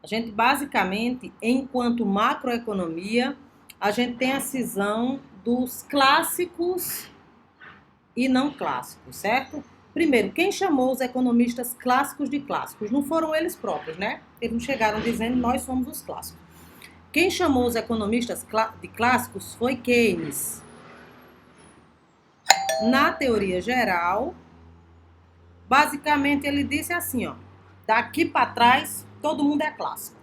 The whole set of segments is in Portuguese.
A gente, basicamente, enquanto macroeconomia, a gente tem a cisão dos clássicos e não clássicos, certo? Primeiro, quem chamou os economistas clássicos de clássicos? Não foram eles próprios, né? Eles não chegaram dizendo nós somos os clássicos. Quem chamou os economistas de clássicos foi Keynes. Na teoria geral, basicamente ele disse assim, ó, daqui para trás todo mundo é clássico.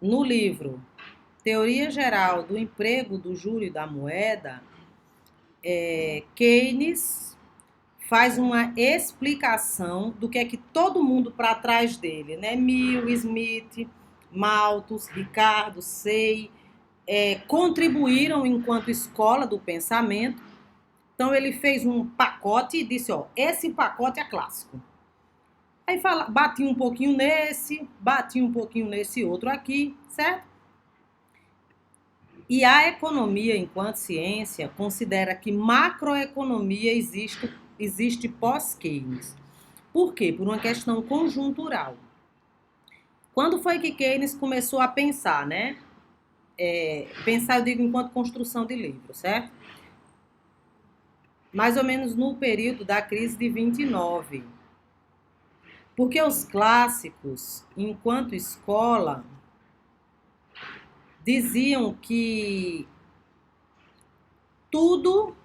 No livro Teoria Geral do Emprego, do Juro e da Moeda, Keynes faz uma explicação do que é que todo mundo para trás dele, né? Mill, Smith, Malthus, Ricardo, Say, contribuíram enquanto escola do pensamento. Então ele fez um pacote e disse, ó, esse pacote é clássico. Aí bati um pouquinho nesse, bati um pouquinho nesse outro aqui, certo? E a economia, enquanto ciência, considera que macroeconomia existe pós-Keynes. Por quê? Por uma questão conjuntural. Quando foi que Keynes começou a pensar, né? Pensar, eu digo, enquanto construção de livro, certo? Mais ou menos no período da crise de 29. Porque os clássicos, enquanto escola, diziam que tudo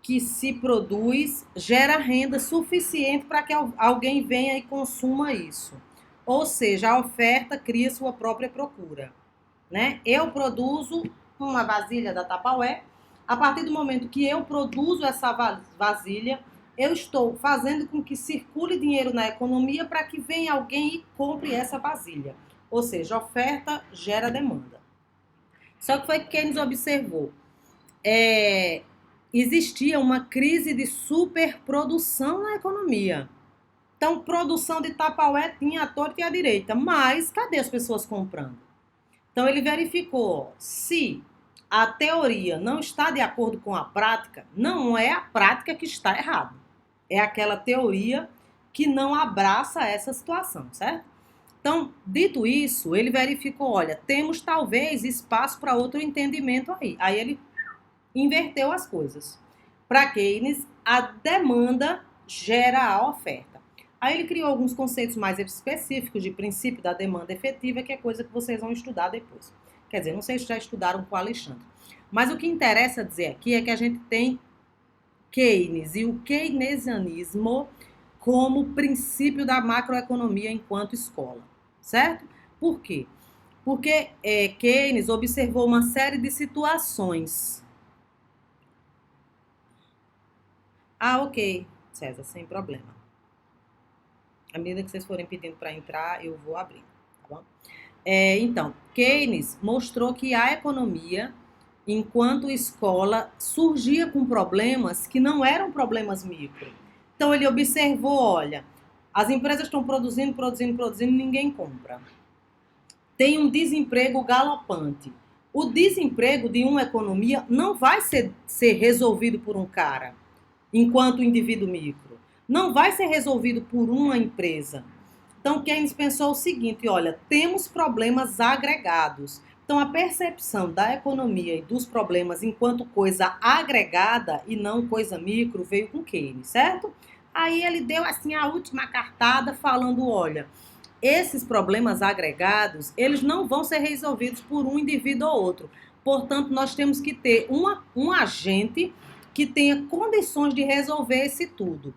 que se produz gera renda suficiente para que alguém venha e consuma isso. Ou seja, a oferta cria sua própria procura. Né? Eu produzo uma vasilha da Tupperware, a partir do momento que eu produzo essa vasilha, eu estou fazendo com que circule dinheiro na economia para que venha alguém e compre essa vasilha. Ou seja, oferta gera demanda. Só que foi que Keynes observou. Existia uma crise de superprodução na economia. Então, produção de Tupperware tinha à torta e à direita, mas cadê as pessoas comprando? Então, ele verificou se a teoria não está de acordo com a prática, não é a prática que está errada. É aquela teoria que não abraça essa situação, certo? Então, dito isso, ele verificou, olha, temos talvez espaço para outro entendimento aí. Aí ele inverteu as coisas. Para Keynes, a demanda gera a oferta. Aí ele criou alguns conceitos mais específicos de princípio da demanda efetiva, que é coisa que vocês vão estudar depois. Quer dizer, não sei se já estudaram com o Alexandre. Mas o que interessa dizer aqui é que a gente tem Keynes e o keynesianismo como princípio da macroeconomia enquanto escola, certo? Por quê? Porque Keynes observou uma série de situações. Ah, ok, César, sem problema. À medida que vocês forem pedindo para entrar, eu vou abrir, tá bom? Então, Keynes mostrou que a economia, enquanto escola, surgia com problemas que não eram problemas micro. Então, ele observou, olha, as empresas estão produzindo, ninguém compra. Tem um desemprego galopante. O desemprego de uma economia não vai ser resolvido por um cara, enquanto indivíduo micro. Não vai ser resolvido por uma empresa. Então, Keynes pensou o seguinte, olha, temos problemas agregados. Então, a percepção da economia e dos problemas enquanto coisa agregada e não coisa micro veio com Keynes, certo? Aí ele deu assim a última cartada falando, olha, esses problemas agregados, eles não vão ser resolvidos por um indivíduo ou outro. Portanto, nós temos que ter um agente que tenha condições de resolver esse tudo.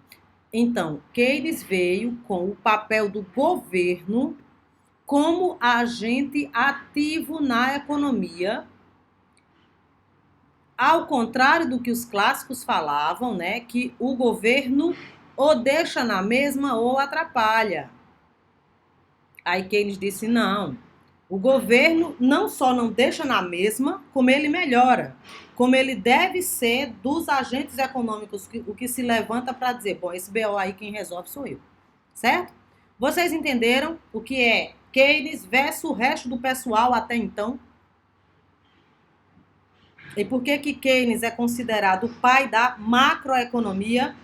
Então, Keynes veio com o papel do governo como agente ativo na economia, ao contrário do que os clássicos falavam, né, que o governo ou deixa na mesma ou atrapalha. Aí Keynes disse, não, o governo não só não deixa na mesma, como ele melhora. Como ele deve ser dos agentes econômicos, o que se levanta para dizer, bom, esse BO aí quem resolve sou eu. Certo? Vocês entenderam o que é Keynes versus o resto do pessoal até então? E por que que Keynes é considerado o pai da macroeconomia?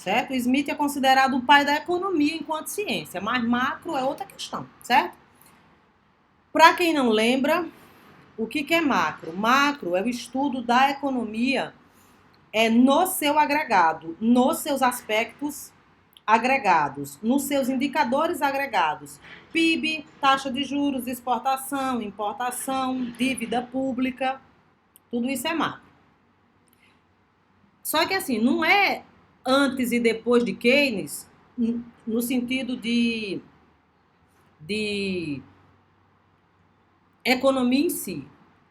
certo? Smith é considerado o pai da economia enquanto ciência, mas macro é outra questão, certo? Para quem não lembra, o que é macro? Macro é o estudo da economia no seu agregado, nos seus aspectos agregados, nos seus indicadores agregados. PIB, taxa de juros, exportação, importação, dívida pública, tudo isso é macro. Só que assim, não é antes e depois de Keynes, no sentido de economia em si.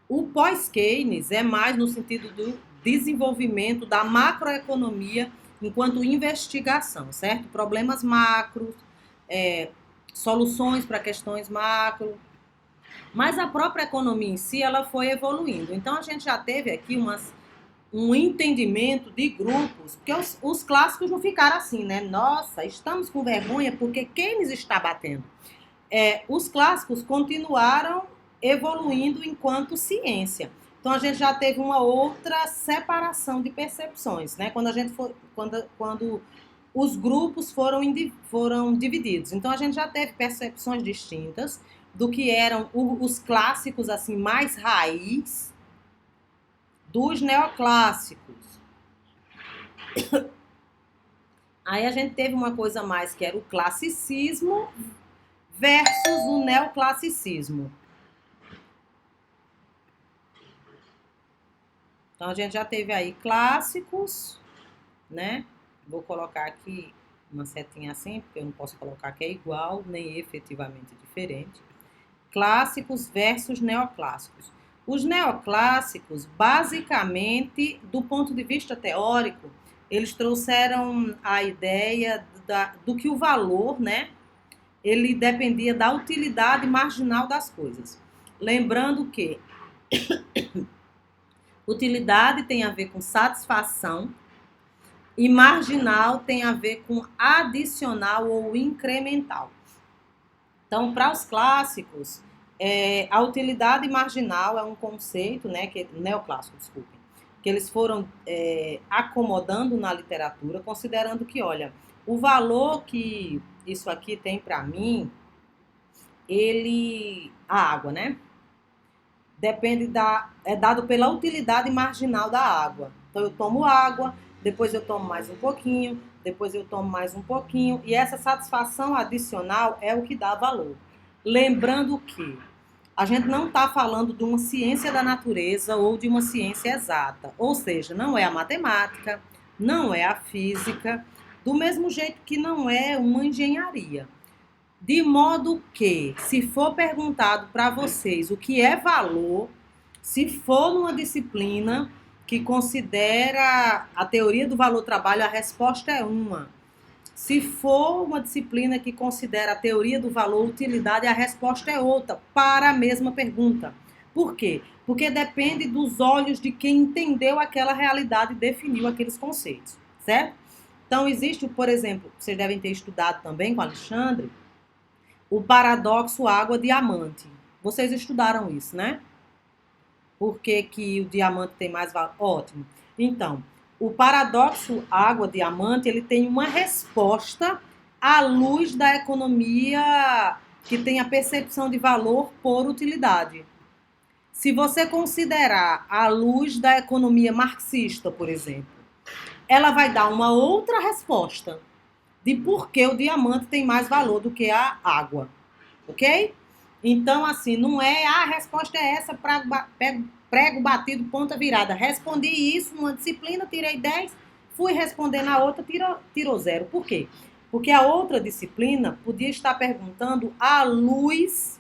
O pós-Keynes é mais no sentido do desenvolvimento da macroeconomia enquanto investigação, certo? Problemas macros, soluções para questões macro. Mas a própria economia em si, ela foi evoluindo. Então, a gente já teve aqui um entendimento de grupos, porque os clássicos não ficaram assim, né? Nossa, estamos com vergonha porque Keynes está batendo. Os clássicos continuaram evoluindo enquanto ciência. Então a gente já teve uma outra separação de percepções, né? Quando os grupos foram divididos. Então a gente já teve percepções distintas do que eram os clássicos assim mais raiz dos neoclássicos. Aí a gente teve uma coisa mais que era o classicismo versus o neoclassicismo. Então, a gente já teve aí clássicos, né? Vou colocar aqui uma setinha assim, porque eu não posso colocar que é igual, nem efetivamente diferente. Clássicos versus neoclássicos. Os neoclássicos, basicamente, do ponto de vista teórico, eles trouxeram a ideia do que o valor, né? Ele dependia da utilidade marginal das coisas. Lembrando que utilidade tem a ver com satisfação e marginal tem a ver com adicional ou incremental. Então, para os clássicos, a utilidade marginal é um conceito, né, neoclássico, desculpem, que eles foram acomodando na literatura, considerando que, olha, o valor que isso aqui tem para mim, a água, né? É dado pela utilidade marginal da água. Então eu tomo água, depois eu tomo mais um pouquinho, depois eu tomo mais um pouquinho, e essa satisfação adicional é o que dá valor. Lembrando que a gente não está falando de uma ciência da natureza ou de uma ciência exata, ou seja, não é a matemática, não é a física, do mesmo jeito que não é uma engenharia. De modo que, se for perguntado para vocês o que é valor, se for numa disciplina que considera a teoria do valor-trabalho, a resposta é uma. Se for uma disciplina que considera a teoria do valor-utilidade, a resposta é outra, para a mesma pergunta. Por quê? Porque depende dos olhos de quem entendeu aquela realidade e definiu aqueles conceitos, certo? Então, existe, por exemplo, vocês devem ter estudado também com o Alexandre, o paradoxo água-diamante. Vocês estudaram isso, né? Por que o diamante tem mais valor? Ótimo. Então, o paradoxo água-diamante, ele tem uma resposta à luz da economia que tem a percepção de valor por utilidade. Se você considerar a luz da economia marxista, por exemplo, ela vai dar uma outra resposta de por que o diamante tem mais valor do que a água, ok? Então, assim, não é a resposta é essa, prego batido, ponta virada. Respondi isso numa disciplina, tirei 10, fui responder na outra, tirou 0. Por quê? Porque a outra disciplina podia estar perguntando à luz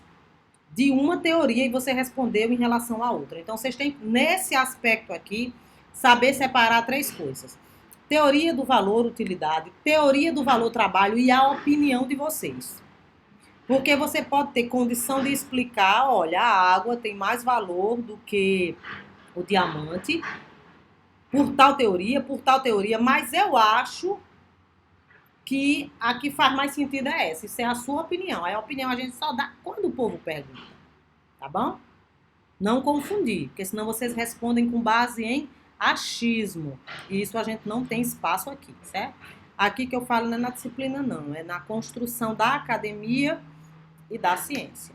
de uma teoria e você respondeu em relação à outra. Então, vocês têm, nesse aspecto aqui, saber separar 3 coisas. Teoria do valor, utilidade, teoria do valor, trabalho e a opinião de vocês. Porque você pode ter condição de explicar, olha, a água tem mais valor do que o diamante, por tal teoria, mas eu acho que a que faz mais sentido é essa. Isso é a sua opinião. A opinião a gente só dá quando o povo pergunta, tá bom? Não confundir, porque senão vocês respondem com base em achismo. E isso a gente não tem espaço aqui, certo? Aqui que eu falo não é na disciplina, não, é na construção da academia e da ciência.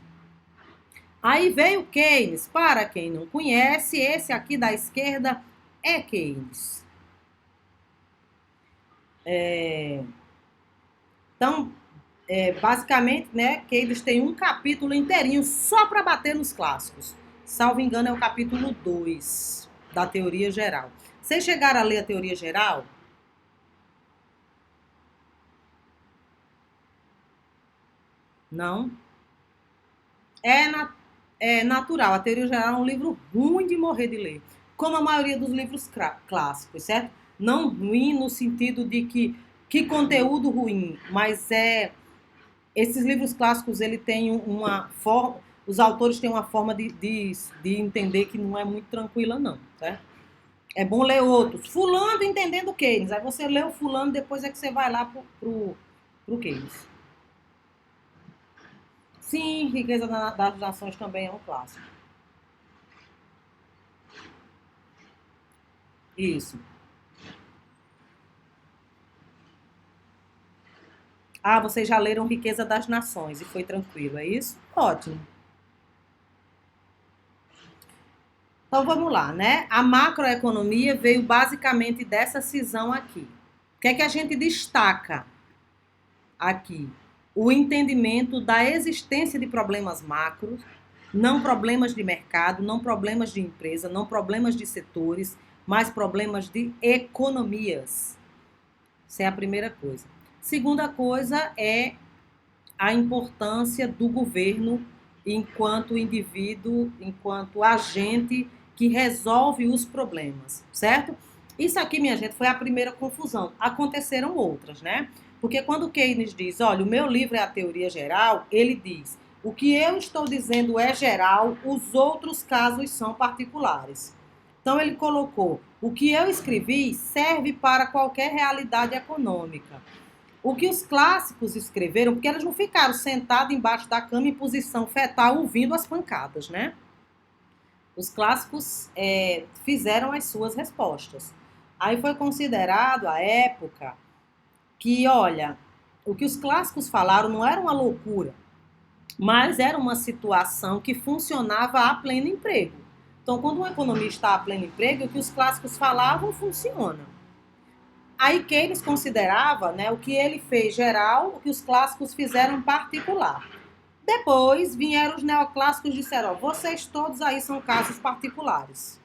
Aí veio Keynes. Para quem não conhece, esse aqui da esquerda é Keynes. Então, basicamente, né, Keynes tem um capítulo inteirinho só para bater nos clássicos. Salvo engano, é o capítulo 2 da teoria geral. Vocês chegaram a ler a teoria geral? Não? É, é natural. A teoria geral é um livro ruim de morrer de ler. Como a maioria dos livros clássicos, certo? Não ruim no sentido de que conteúdo ruim, mas esses livros clássicos, ele tem uma forma, os autores têm uma forma de entender que não é muito tranquila, não, certo? É bom ler outros. Fulano entendendo Keynes. Aí você lê o fulano, depois é que você vai lá pro Keynes. Sim, Riqueza das Nações também é um clássico. Isso. Ah, vocês já leram Riqueza das Nações e foi tranquilo, é isso? Ótimo. Então vamos lá, né? A macroeconomia veio basicamente dessa cisão aqui. O que é que a gente destaca aqui? O entendimento da existência de problemas macros, não problemas de mercado, não problemas de empresa, não problemas de setores, mas problemas de economias. Essa é a primeira coisa. Segunda coisa é a importância do governo enquanto indivíduo, enquanto agente que resolve os problemas, certo? Isso aqui, minha gente, foi a primeira confusão. Aconteceram outras, né? Porque quando Keynes diz, olha, o meu livro é a teoria geral, ele diz, o que eu estou dizendo é geral, os outros casos são particulares. Então ele colocou, o que eu escrevi serve para qualquer realidade econômica. O que os clássicos escreveram, porque eles não ficaram sentados embaixo da cama em posição fetal ouvindo as pancadas, né? Os clássicos fizeram as suas respostas. Aí foi considerado, à época, que, olha, o que os clássicos falaram não era uma loucura, mas era uma situação que funcionava a pleno emprego. Então, quando um economista está a pleno emprego, o que os clássicos falavam funciona. Aí Keynes considerava, né, o que ele fez geral, o que os clássicos fizeram particular. Depois vieram os neoclássicos e disseram, ó, vocês todos aí são casos particulares.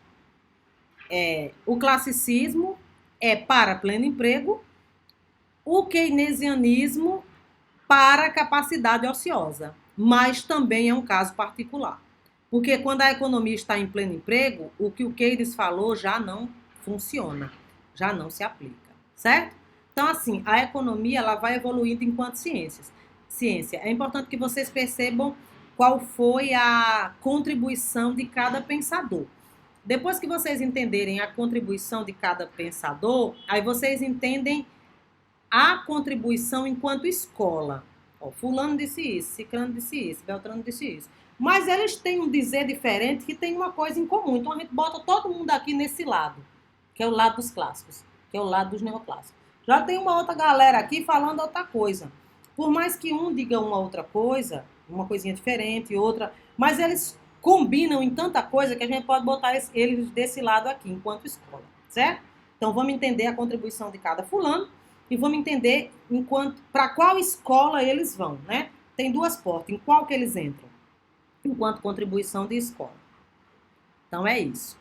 O classicismo é para pleno emprego, o keynesianismo para capacidade ociosa, mas também é um caso particular. Porque quando a economia está em pleno emprego, o que o Keynes falou já não funciona, já não se aplica, certo? Então, assim, a economia ela vai evoluindo enquanto ciência. É importante que vocês percebam qual foi a contribuição de cada pensador. Depois que vocês entenderem a contribuição de cada pensador, aí vocês entendem a contribuição enquanto escola. Ó, fulano disse isso, ciclano disse isso, beltrano disse isso. Mas eles têm um dizer diferente que tem uma coisa em comum. Então a gente bota todo mundo aqui nesse lado, que é o lado dos clássicos, que é o lado dos neoclássicos. Já tem uma outra galera aqui falando outra coisa. Por mais que um diga uma outra coisa, uma coisinha diferente, outra, mas eles combinam em tanta coisa que a gente pode botar eles desse lado aqui, enquanto escola, certo? Então vamos entender a contribuição de cada fulano e vamos entender para qual escola eles vão, né? Tem duas portas, em qual que eles entram? Enquanto contribuição de escola. Então é isso.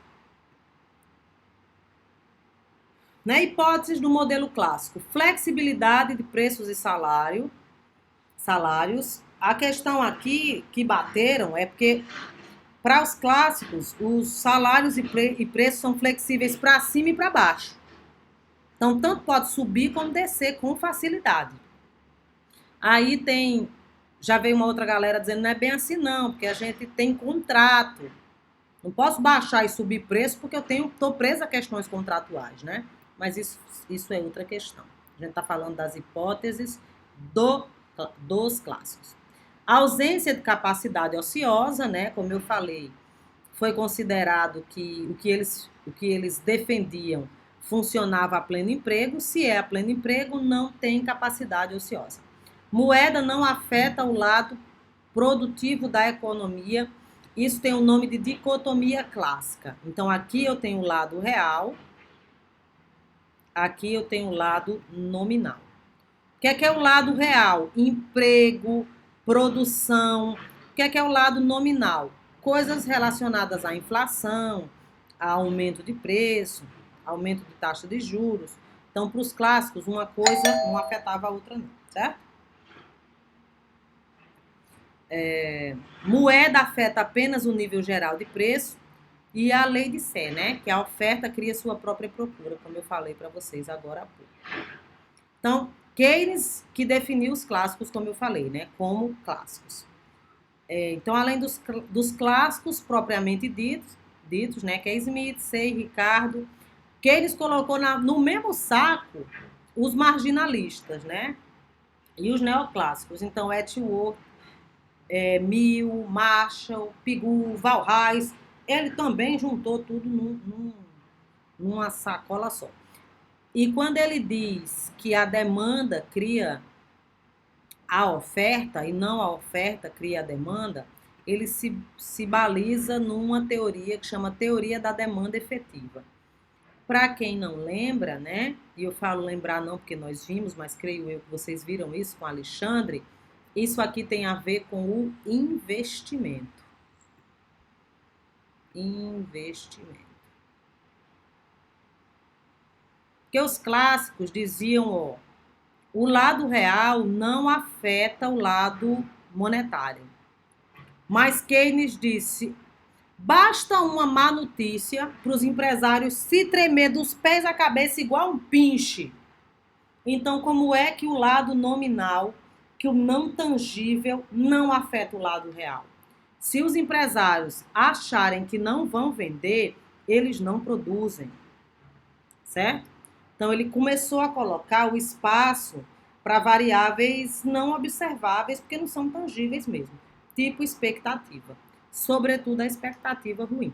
Na hipótese do modelo clássico, flexibilidade de preços e salários. A questão aqui que bateram é porque para os clássicos, os salários e preços são flexíveis para cima e para baixo. Então, tanto pode subir como descer com facilidade. Aí já veio uma outra galera dizendo não é bem assim não, porque a gente tem contrato. Não posso baixar e subir preço porque eu estou presa a questões contratuais, né? Mas isso é outra questão. A gente está falando das hipóteses dos clássicos. A ausência de capacidade ociosa, né? Como eu falei, foi considerado que o que eles defendiam funcionava a pleno emprego. Se é a pleno emprego, não tem capacidade ociosa. Moeda não afeta o lado produtivo da economia. Isso tem o nome de dicotomia clássica. Então, aqui eu tenho o lado real, aqui eu tenho o lado nominal. O que é o lado real? Emprego, produção. O que é o lado nominal? Coisas relacionadas à inflação, a aumento de preço, aumento de taxa de juros. Então, para os clássicos, uma coisa não afetava a outra, não, certo? Moeda afeta apenas o nível geral de preço e a lei de Sé, né? Que a oferta cria sua própria procura, como eu falei para vocês agora há pouco. Então, Keynes que definiu os clássicos, como eu falei, né? Como clássicos. Então, além dos clássicos propriamente ditos, né? Que é Smith, Say, Ricardo, Keynes colocou no mesmo saco os marginalistas, né? E os neoclássicos. Então, Edgeworth, Mill, Marshall, Pigou, Valrais, ele também juntou tudo numa sacola só. E quando ele diz que a demanda cria a oferta e não a oferta cria a demanda, ele se baliza numa teoria que chama teoria da demanda efetiva. Para quem não lembra, né? E eu falo lembrar não porque nós vimos, mas creio eu que vocês viram isso com Alexandre. Isso aqui tem a ver com o investimento. Investimento. Porque os clássicos diziam, ó, o lado real não afeta o lado monetário. Mas Keynes disse, basta uma má notícia para os empresários se tremer dos pés à cabeça igual um pinche. Então, como é que o lado nominal, que o não tangível, não afeta o lado real? Se os empresários acharem que não vão vender, eles não produzem, certo? Então, ele começou a colocar o espaço para variáveis não observáveis, porque não são tangíveis mesmo, tipo expectativa, sobretudo a expectativa ruim.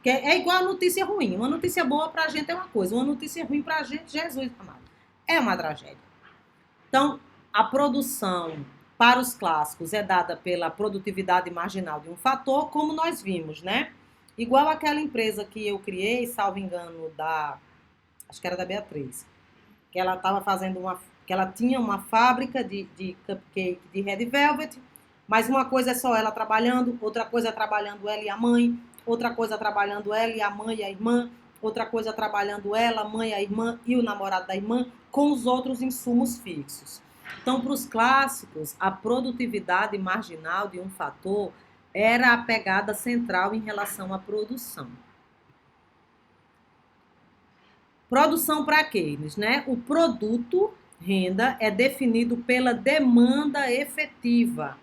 Que é igual a notícia ruim. Uma notícia boa para a gente é uma coisa, uma notícia ruim para a gente, Jesus amado, é uma tragédia. Então, a produção para os clássicos é dada pela produtividade marginal de um fator, como nós vimos, né? Igual aquela empresa que eu criei, salvo engano, acho que era da Beatriz, que ela estava fazendo que ela tinha uma fábrica de cupcake de Red Velvet, mas uma coisa é só ela trabalhando, outra coisa é trabalhando ela e a mãe, outra coisa trabalhando ela e a mãe e a irmã, outra coisa trabalhando ela, a mãe, a irmã e o namorado da irmã, com os outros insumos fixos. Então, para os clássicos, a produtividade marginal de um fator era a pegada central em relação à produção. Produção para Keynes, né? O produto, renda, é definido pela demanda efetiva,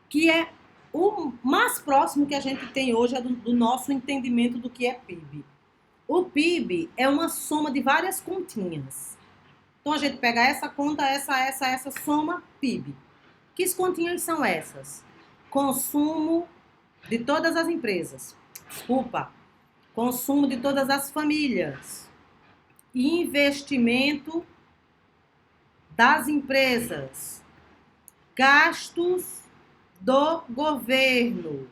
que é o mais próximo que a gente tem hoje do nosso entendimento do que é PIB. O PIB é uma soma de várias continhas. Então, a gente pega essa conta, essa soma, PIB. Que continhas são essas? Consumo de todas as empresas. Consumo de todas as famílias. Investimento das empresas. Gastos do governo.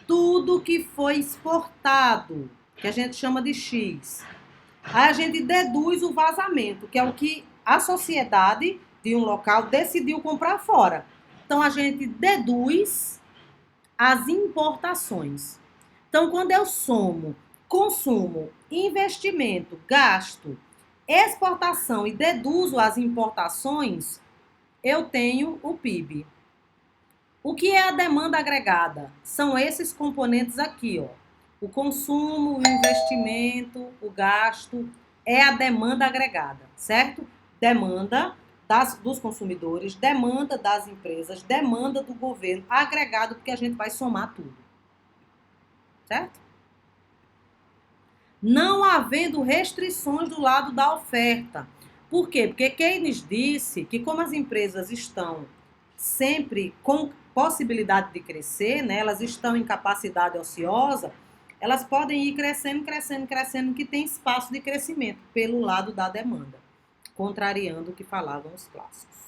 Tudo que foi exportado, que a gente chama de X. Aí a gente deduz o vazamento, que é o que a sociedade de um local decidiu comprar fora. Então, a gente deduz as importações. Então, quando eu somo consumo, investimento, gasto, exportação e deduzo as importações, eu tenho o PIB. O que é a demanda agregada? São esses componentes aqui, ó. O consumo, o investimento, o gasto, é a demanda agregada, certo? Demanda dos consumidores, demanda das empresas, demanda do governo, agregado, porque a gente vai somar tudo. Certo? Não havendo restrições do lado da oferta. Por quê? Porque Keynes disse que como as empresas estão sempre possibilidade de crescer, né, elas estão em capacidade ociosa, elas podem ir crescendo, crescendo, crescendo, que tem espaço de crescimento pelo lado da demanda, contrariando o que falavam os clássicos.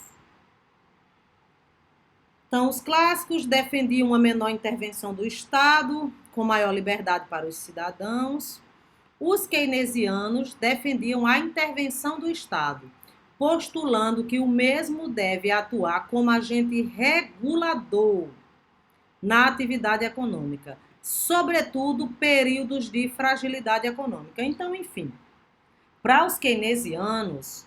Então, os clássicos defendiam uma menor intervenção do Estado, com maior liberdade para os cidadãos. Os keynesianos defendiam a intervenção do Estado, postulando que o mesmo deve atuar como agente regulador na atividade econômica, sobretudo períodos de fragilidade econômica. Então, enfim, para os keynesianos,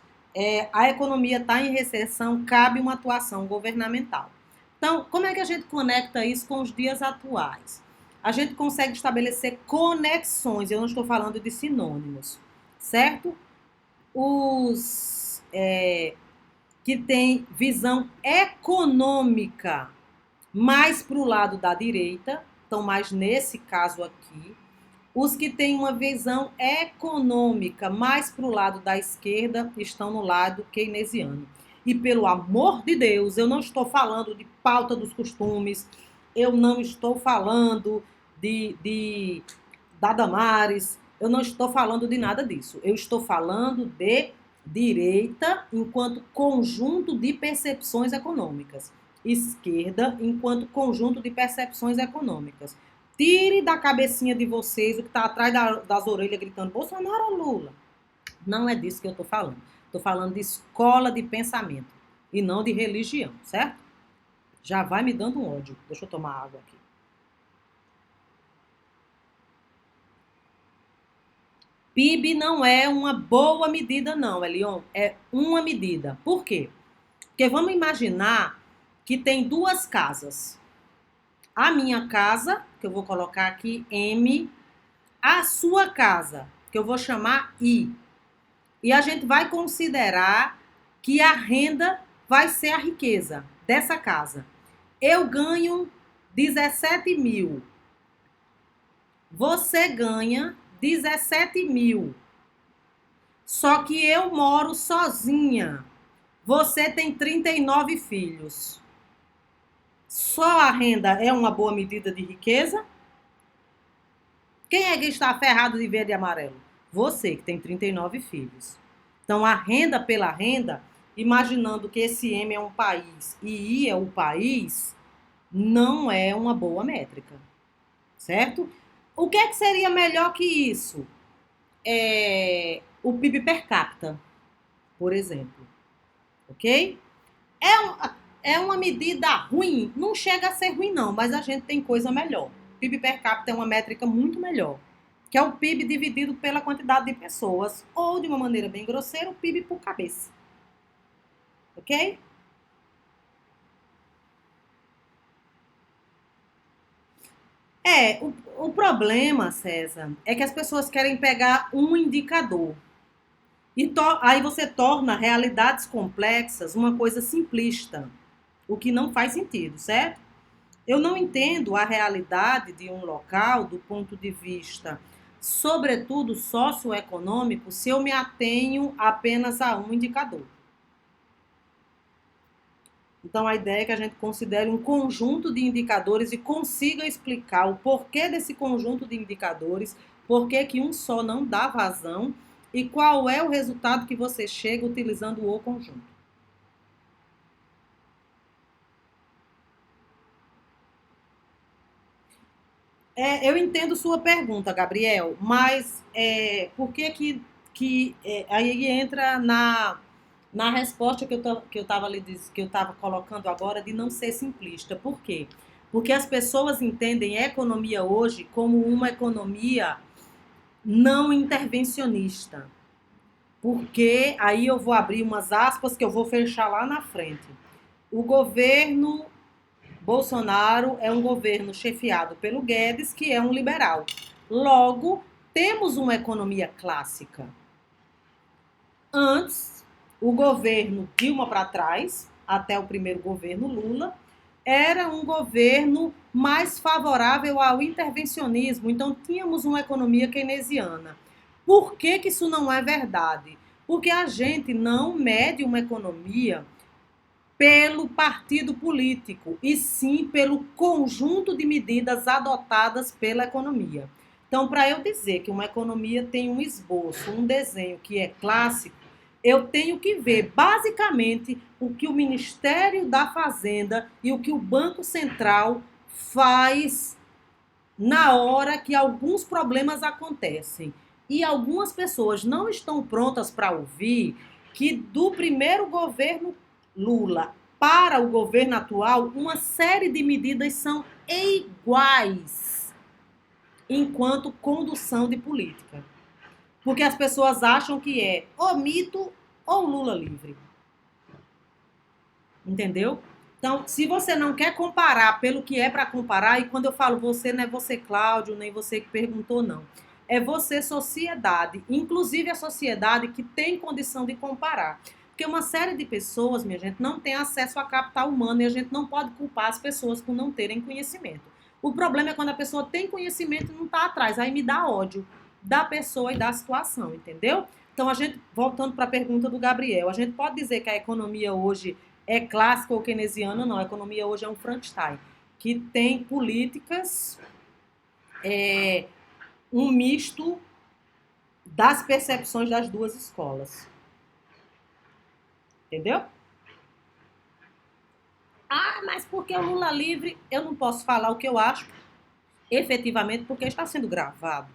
a economia está em recessão, cabe uma atuação governamental. Então, como é que a gente conecta isso com os dias atuais? A gente consegue estabelecer conexões, eu não estou falando de sinônimos, certo? Os que têm visão econômica mais para o lado da direita, estão mais nesse caso aqui. Os que têm uma visão econômica mais para o lado da esquerda estão no lado keynesiano. E pelo amor de Deus, eu não estou falando de pauta dos costumes, eu não estou falando da Damares, eu não estou falando de nada disso. Eu estou falando de direita enquanto conjunto de percepções econômicas, esquerda enquanto conjunto de percepções econômicas. Tire da cabecinha de vocês o que está atrás das orelhas gritando Bolsonaro ou Lula. Não é disso que eu estou falando. Estou falando de escola de pensamento e não de religião, certo? Já vai me dando um ódio. Deixa eu tomar água aqui. PIB não é uma boa medida, não, Elion. É uma medida. Por quê? Porque vamos imaginar que tem duas casas. A minha casa, que eu vou colocar aqui M, a sua casa, que eu vou chamar I. E a gente vai considerar que a renda vai ser a riqueza dessa casa. Eu ganho 17 mil. Você ganha 17 mil. Só que eu moro sozinha. Você tem 39 filhos. Só a renda é uma boa medida de riqueza? Quem é que está ferrado de verde e amarelo? Você, que tem 39 filhos. Então, a renda pela renda, imaginando que esse M é um país e I é o país, não é uma boa métrica. Certo? O que é que seria melhor que isso? O PIB per capita, por exemplo. Ok? É uma medida ruim? Não chega a ser ruim, não, mas a gente tem coisa melhor. PIB per capita é uma métrica muito melhor, que é o PIB dividido pela quantidade de pessoas, ou, de uma maneira bem grosseira, o PIB por cabeça. Ok? O problema, César, é que as pessoas querem pegar um indicador. E aí você torna realidades complexas uma coisa simplista, o que não faz sentido, certo? Eu não entendo a realidade de um local do ponto de vista, sobretudo socioeconômico, se eu me atenho apenas a um indicador. Então, a ideia é que a gente considere um conjunto de indicadores e consiga explicar o porquê desse conjunto de indicadores, por que um só não dá vazão e qual é o resultado que você chega utilizando o conjunto. Eu entendo sua pergunta, Gabriel, mas por que aí entra na resposta que eu estava colocando agora de não ser simplista. Por quê? Porque as pessoas entendem a economia hoje como uma economia não intervencionista. Porque aí eu vou abrir umas aspas que eu vou fechar lá na frente. O governo Bolsonaro é um governo chefiado pelo Guedes, que é um liberal. Logo, temos uma economia clássica. Antes, o governo Dilma para trás, até o primeiro governo Lula, era um governo mais favorável ao intervencionismo. Então, tínhamos uma economia keynesiana. Por que isso não é verdade? Porque a gente não mede uma economia pelo partido político, e sim pelo conjunto de medidas adotadas pela economia. Então, para eu dizer que uma economia tem um esboço, um desenho que é clássico, eu tenho que ver basicamente o que o Ministério da Fazenda e o que o Banco Central faz na hora que alguns problemas acontecem. E algumas pessoas não estão prontas para ouvir que do primeiro governo Lula para o governo atual, uma série de medidas são iguais enquanto condução de política. Porque as pessoas acham que é ou mito ou Lula livre. Entendeu? Então, se você não quer comparar pelo que é para comparar, e quando eu falo você, não é você, Cláudio, nem você que perguntou, não. É você, sociedade, inclusive a sociedade que tem condição de comparar. Porque uma série de pessoas, minha gente, não tem acesso a capital humano e a gente não pode culpar as pessoas por não terem conhecimento. O problema é quando a pessoa tem conhecimento e não está atrás. Aí me dá ódio da pessoa e da situação, entendeu? Então, a gente, voltando para a pergunta do Gabriel, a gente pode dizer que a economia hoje é clássica ou keynesiana, não. A economia hoje é um Frankenstein, que tem políticas, um misto das percepções das duas escolas. Entendeu? Ah, mas porque o Lula livre, eu não posso falar o que eu acho, efetivamente, porque está sendo gravado.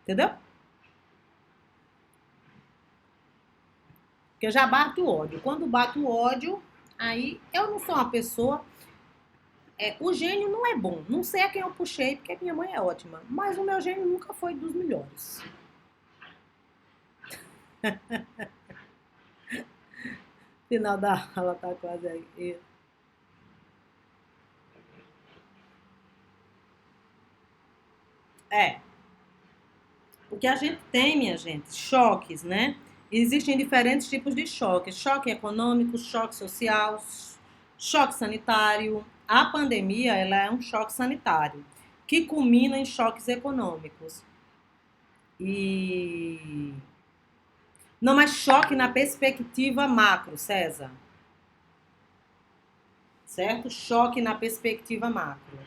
Entendeu? Porque já bate o ódio. Quando bate o ódio, aí eu não sou uma pessoa. O gênio não é bom. Não sei a quem eu puxei, porque minha mãe é ótima. Mas o meu gênio nunca foi dos melhores. Final da aula tá quase aí. É, porque a gente tem, minha gente, choques, né? Existem diferentes tipos de choques: choque econômico, choque social, choque sanitário. A pandemia, ela é um choque sanitário, que culmina em choques econômicos. E não, mas choque na perspectiva macro, César, certo? Choque na perspectiva macro.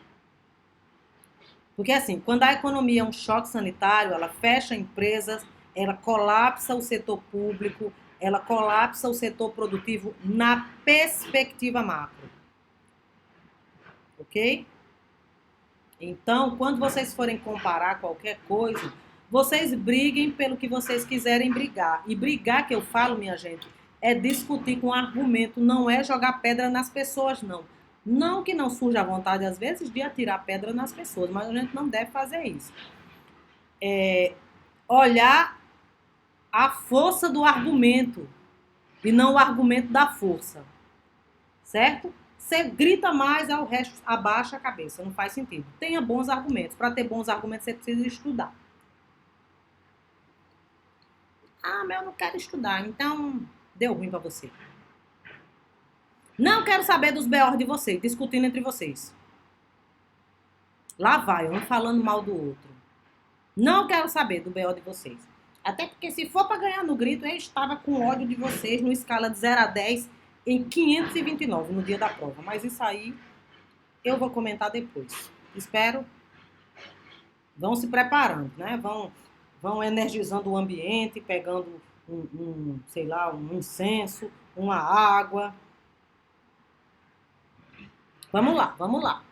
Porque assim, quando a economia é um choque sanitário, ela fecha empresas, ela colapsa o setor público, ela colapsa o setor produtivo na perspectiva macro, ok? Então, quando vocês forem comparar qualquer coisa, vocês briguem pelo que vocês quiserem brigar. E brigar, que eu falo, minha gente, é discutir com argumento, não é jogar pedra nas pessoas, não. Não que não surja a vontade, às vezes, de atirar pedra nas pessoas, mas a gente não deve fazer isso. Olhar a força do argumento e não o argumento da força, certo? Você grita mais, ao resto abaixa a cabeça, não faz sentido. Tenha bons argumentos. Para ter bons argumentos, você precisa estudar. Ah, mas eu não quero estudar, então deu ruim para você. Não quero saber dos BO de vocês, discutindo entre vocês. Lá vai, um falando mal do outro. Não quero saber do BO de vocês. Até porque se for para ganhar no grito, eu estava com ódio de vocês no escala de 0 a 10 em 529 no dia da prova. Mas isso aí eu vou comentar depois. Espero. Vão se preparando, né? Vão energizando o ambiente, pegando sei lá, um incenso, uma água. Vamos lá, vamos lá.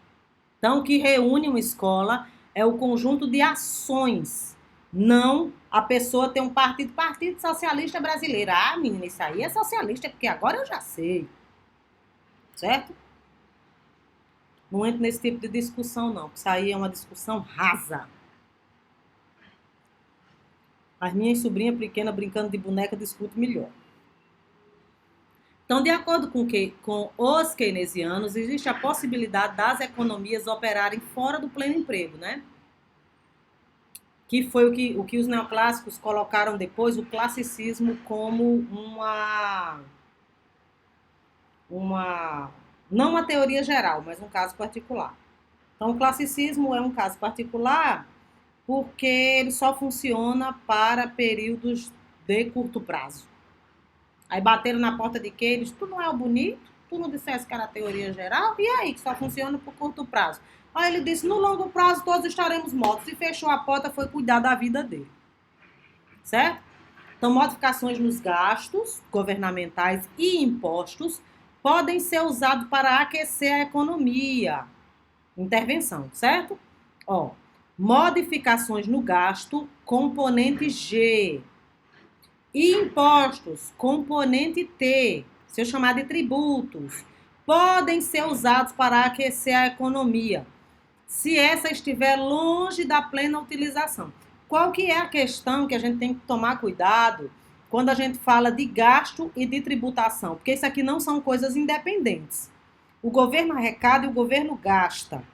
Então, o que reúne uma escola é o conjunto de ações, não a pessoa ter um Partido Socialista Brasileiro. Ah, menina, isso aí é socialista, porque agora eu já sei, certo? Não entro nesse tipo de discussão, não, porque isso aí é uma discussão rasa. As minhas sobrinhas pequenas brincando de boneca discutem melhor. Então, de acordo com os keynesianos, existe a possibilidade das economias operarem fora do pleno emprego, né? Que foi o que os neoclássicos colocaram depois, o classicismo como não uma teoria geral, mas um caso particular. Então, o classicismo é um caso particular porque ele só funciona para períodos de curto prazo. Aí bateram na porta de Keynes, tu não é o bonito? Tu não dissesse que era a teoria geral? E aí, que só funciona por curto prazo? Aí ele disse, no longo prazo todos estaremos mortos. E fechou a porta, foi cuidar da vida dele. Certo? Então, modificações nos gastos governamentais e impostos podem ser usados para aquecer a economia. Intervenção, certo? Ó, modificações no gasto, componente G. E impostos, componente T, se eu chamar de tributos, podem ser usados para aquecer a economia, se essa estiver longe da plena utilização. Qual que é a questão que a gente tem que tomar cuidado quando a gente fala de gasto e de tributação? Porque isso aqui não são coisas independentes. O governo arrecada e o governo gasta.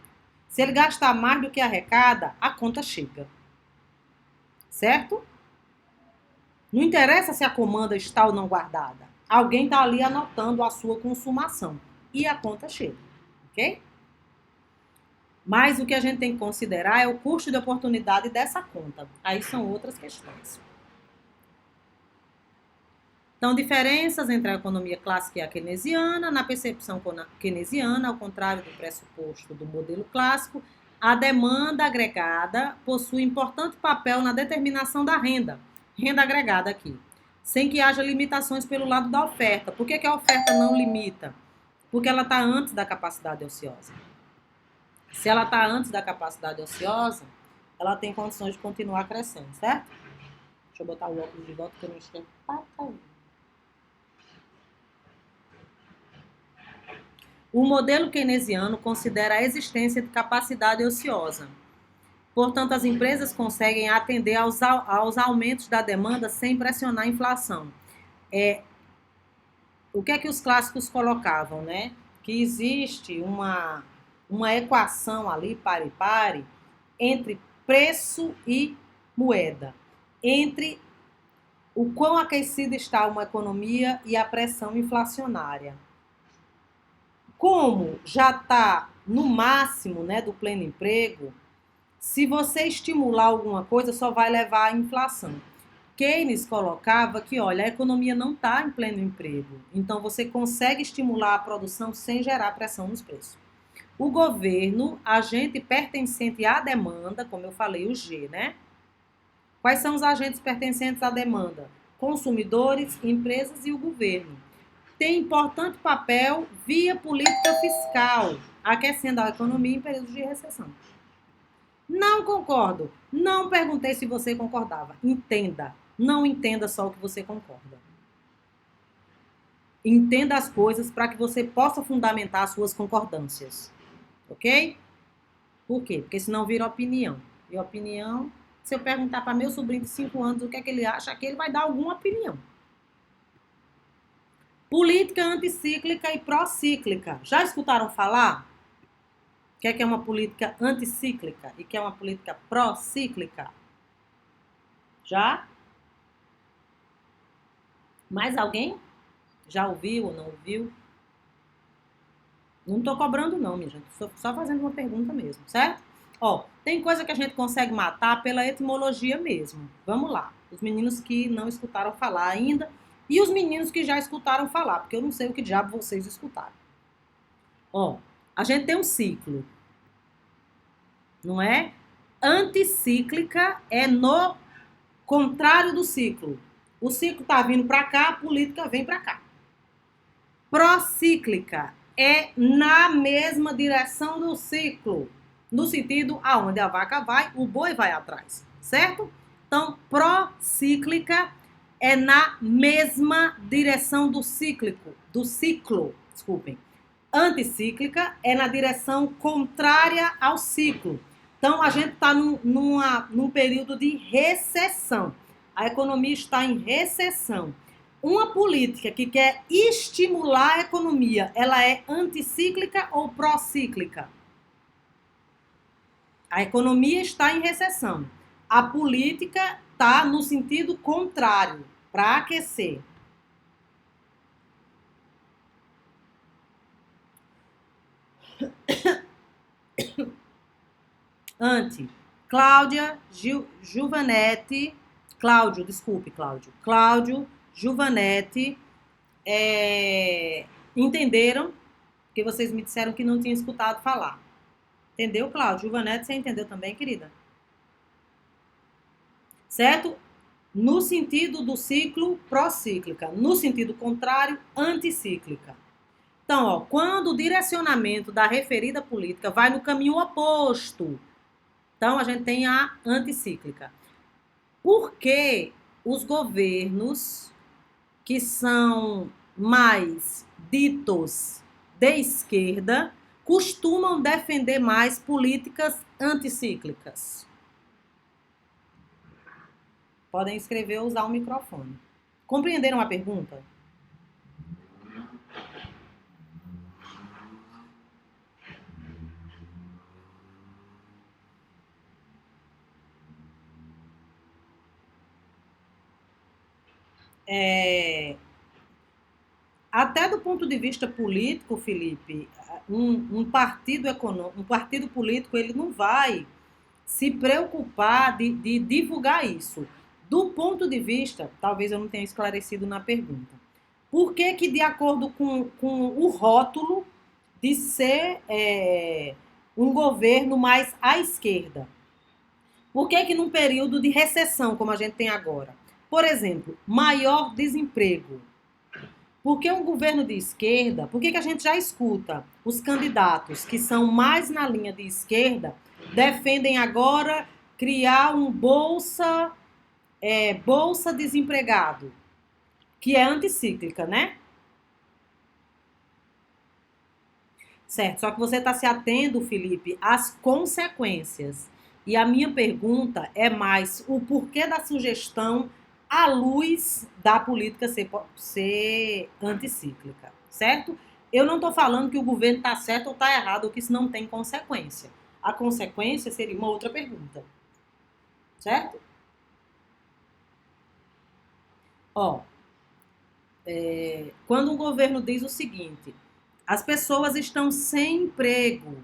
Se ele gastar mais do que arrecada, a conta chega. Certo? Não interessa se a comanda está ou não guardada. Alguém está ali anotando a sua consumação. E a conta chega. Ok? Mas o que a gente tem que considerar é o custo de oportunidade dessa conta. Aí são outras questões. Então, diferenças entre a economia clássica e a keynesiana. Na percepção keynesiana, ao contrário do pressuposto do modelo clássico, a demanda agregada possui importante papel na determinação da renda agregada aqui, sem que haja limitações pelo lado da oferta. Por que a oferta não limita? Porque ela está antes da capacidade ociosa. Se ela está antes da capacidade ociosa, ela tem condições de continuar crescendo, certo? Deixa eu botar o óculos de volta que eu não enxergo. O modelo keynesiano considera a existência de capacidade ociosa. Portanto, as empresas conseguem atender aos aumentos da demanda sem pressionar a inflação. O que é que os clássicos colocavam, né? Que existe uma equação ali, pare, entre preço e moeda. Entre o quão aquecida está uma economia e a pressão inflacionária. Como já está no máximo, né, do pleno emprego, se você estimular alguma coisa, só vai levar à inflação. Keynes colocava que, olha, a economia não está em pleno emprego, então você consegue estimular a produção sem gerar pressão nos preços. O governo, agente pertencente à demanda, como eu falei, o G, né? Quais são os agentes pertencentes à demanda? Consumidores, empresas e o governo. Tem importante papel via política fiscal, aquecendo a economia em períodos de recessão. Não concordo. Não perguntei se você concordava. Entenda. Não entenda só o que você concorda. Entenda as coisas para que você possa fundamentar as suas concordâncias. Ok? Por quê? Porque senão vira opinião. E opinião, se eu perguntar para meu sobrinho de 5 anos o que é que ele acha, aqui ele vai dar alguma opinião. Política anticíclica e procíclica. Já escutaram falar? O que é uma política anticíclica e o que é uma política procíclica? Já? Mais alguém? Já ouviu ou não ouviu? Não estou cobrando não, minha gente. Estou só fazendo uma pergunta mesmo, certo? Ó, tem coisa que a gente consegue matar pela etimologia mesmo. Vamos lá. Os meninos que não escutaram falar ainda e os meninos que já escutaram falar, porque eu não sei o que diabo vocês escutaram. Ó, a gente tem um ciclo, não é? Anticíclica é no contrário do ciclo. O ciclo está vindo para cá, a política vem para cá. Procíclica é na mesma direção do ciclo, no sentido aonde a vaca vai, o boi vai atrás, certo? Então, procíclica é na mesma direção do ciclo, desculpem. Anticíclica é na direção contrária ao ciclo. Então, a gente está num período de recessão. A economia está em recessão. Uma política que quer estimular a economia, ela é anticíclica ou procíclica? A economia está em recessão. A política está no sentido contrário, para aquecer. Cláudio Giovanetti, Giovanetti, entenderam, porque vocês me disseram que não tinham escutado falar. Entendeu, Cláudio? Juvanete, você entendeu também, querida? Certo? No sentido do ciclo procíclica, no sentido contrário, anticíclica. Então, ó, quando o direcionamento da referida política vai no caminho oposto, então a gente tem a anticíclica. Por que os governos que são mais ditos de esquerda costumam defender mais políticas anticíclicas? Podem escrever ou usar o microfone. Compreenderam a pergunta? Até do ponto de vista político, Felipe, um partido político, ele não vai se preocupar de divulgar isso. Do ponto de vista, talvez eu não tenha esclarecido na pergunta, por que que de acordo com o rótulo de ser um governo mais à esquerda? Por que que num período de recessão, como a gente tem agora, por exemplo, maior desemprego, porque um governo de esquerda, por que que a gente já escuta os candidatos que são mais na linha de esquerda defendem agora criar um bolsa desempregado, que é anticíclica, né? Certo, só que você está se atendo, Felipe, às consequências. E a minha pergunta é mais o porquê da sugestão à luz da política ser anticíclica, certo? Eu não estou falando que o governo está certo ou está errado, ou que isso não tem consequência. A consequência seria uma outra pergunta, certo? Ó, quando um governo diz o seguinte: as pessoas estão sem emprego,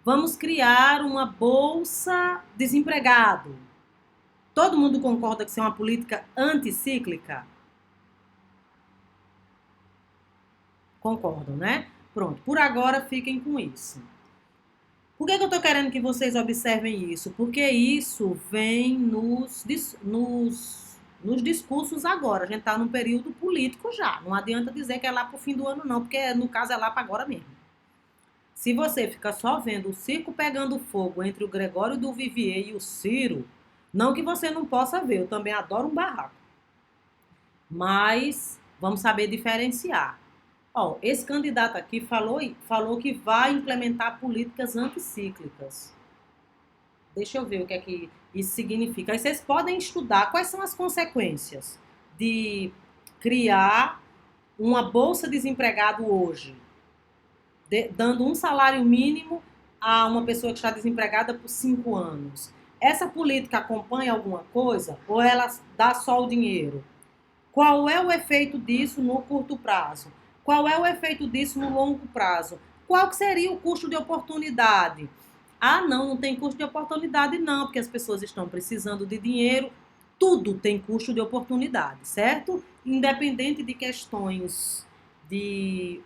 vamos criar uma bolsa desempregado. Todo mundo concorda que isso é uma política anticíclica? Concordam, né? Pronto, por agora fiquem com isso. Por que eu estou querendo que vocês observem isso? Porque isso vem nos discursos agora. A gente está num período político já. Não adianta dizer que é lá para o fim do ano, não, porque no caso é lá para agora mesmo. Se você fica só vendo o circo pegando fogo entre o Gregório do Vivier e o Ciro, não que você não possa ver, eu também adoro um barraco. Mas vamos saber diferenciar. Ó, esse candidato aqui falou que vai implementar políticas anticíclicas. Deixa eu ver o que é que isso significa. Aí vocês podem estudar quais são as consequências de criar uma bolsa desempregado hoje, dando um salário mínimo a uma pessoa que está desempregada por 5 anos. Essa política acompanha alguma coisa ou ela dá só o dinheiro? Qual é o efeito disso no curto prazo? Qual é o efeito disso no longo prazo? Qual que seria o custo de oportunidade? Ah, não, não tem custo de oportunidade não, porque as pessoas estão precisando de dinheiro. Tudo tem custo de oportunidade, certo? Independente de questões de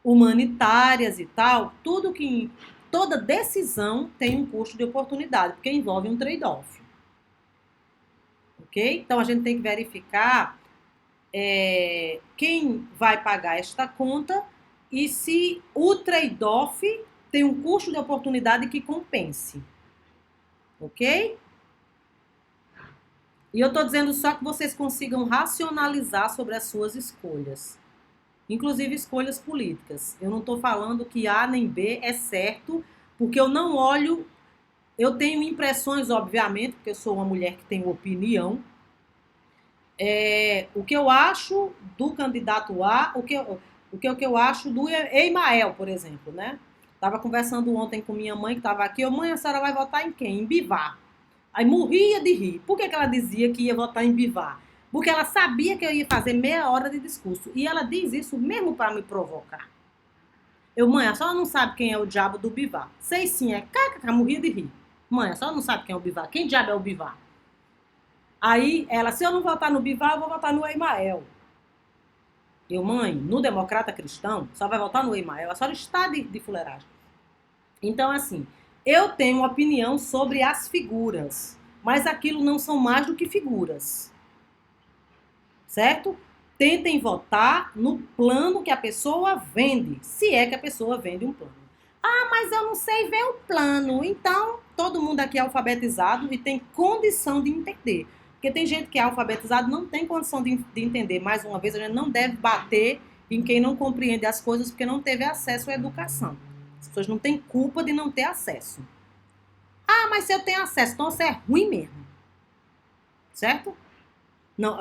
humanitárias e tal, toda decisão tem um custo de oportunidade, porque envolve um trade-off. Ok? Então a gente tem que verificar quem vai pagar esta conta e se o trade-off tem um custo de oportunidade que compense. Ok? E eu estou dizendo só que vocês consigam racionalizar sobre as suas escolhas, inclusive escolhas políticas. Eu não estou falando que A nem B é certo, porque eu não olho. Eu tenho impressões, obviamente, porque eu sou uma mulher que tem opinião. O que eu acho do candidato A, o que eu acho do Eimael, por exemplo, né? Estava conversando ontem com minha mãe, que estava aqui. Mãe, a senhora vai votar em quem? Em Bivar. Aí morria de rir. Por que ela dizia que ia votar em Bivar? Porque ela sabia que eu ia fazer meia hora de discurso. E ela diz isso mesmo para me provocar. Mãe, a senhora não sabe quem é o diabo do Bivar. Sei sim, é kkk, morria de rir. Mãe, a senhora não sabe quem é o Bivar. Quem diabo é o Bivar? Aí ela, se eu não votar no Bivar, eu vou votar no Eimael. Eu, mãe, no Democrata Cristão, só vai votar no Emael, a senhora está de fuleiragem. Então, assim, eu tenho uma opinião sobre as figuras, mas aquilo não são mais do que figuras, certo? Tentem votar no plano que a pessoa vende, se é que a pessoa vende um plano. Ah, mas eu não sei ver o plano. Então, todo mundo aqui é alfabetizado e tem condição de entender. Porque tem gente que é alfabetizado e não tem condição de entender. Mais uma vez, a gente não deve bater em quem não compreende as coisas porque não teve acesso à educação. As pessoas não têm culpa de não ter acesso. Ah, mas se eu tenho acesso, então você é ruim mesmo. Certo? Não,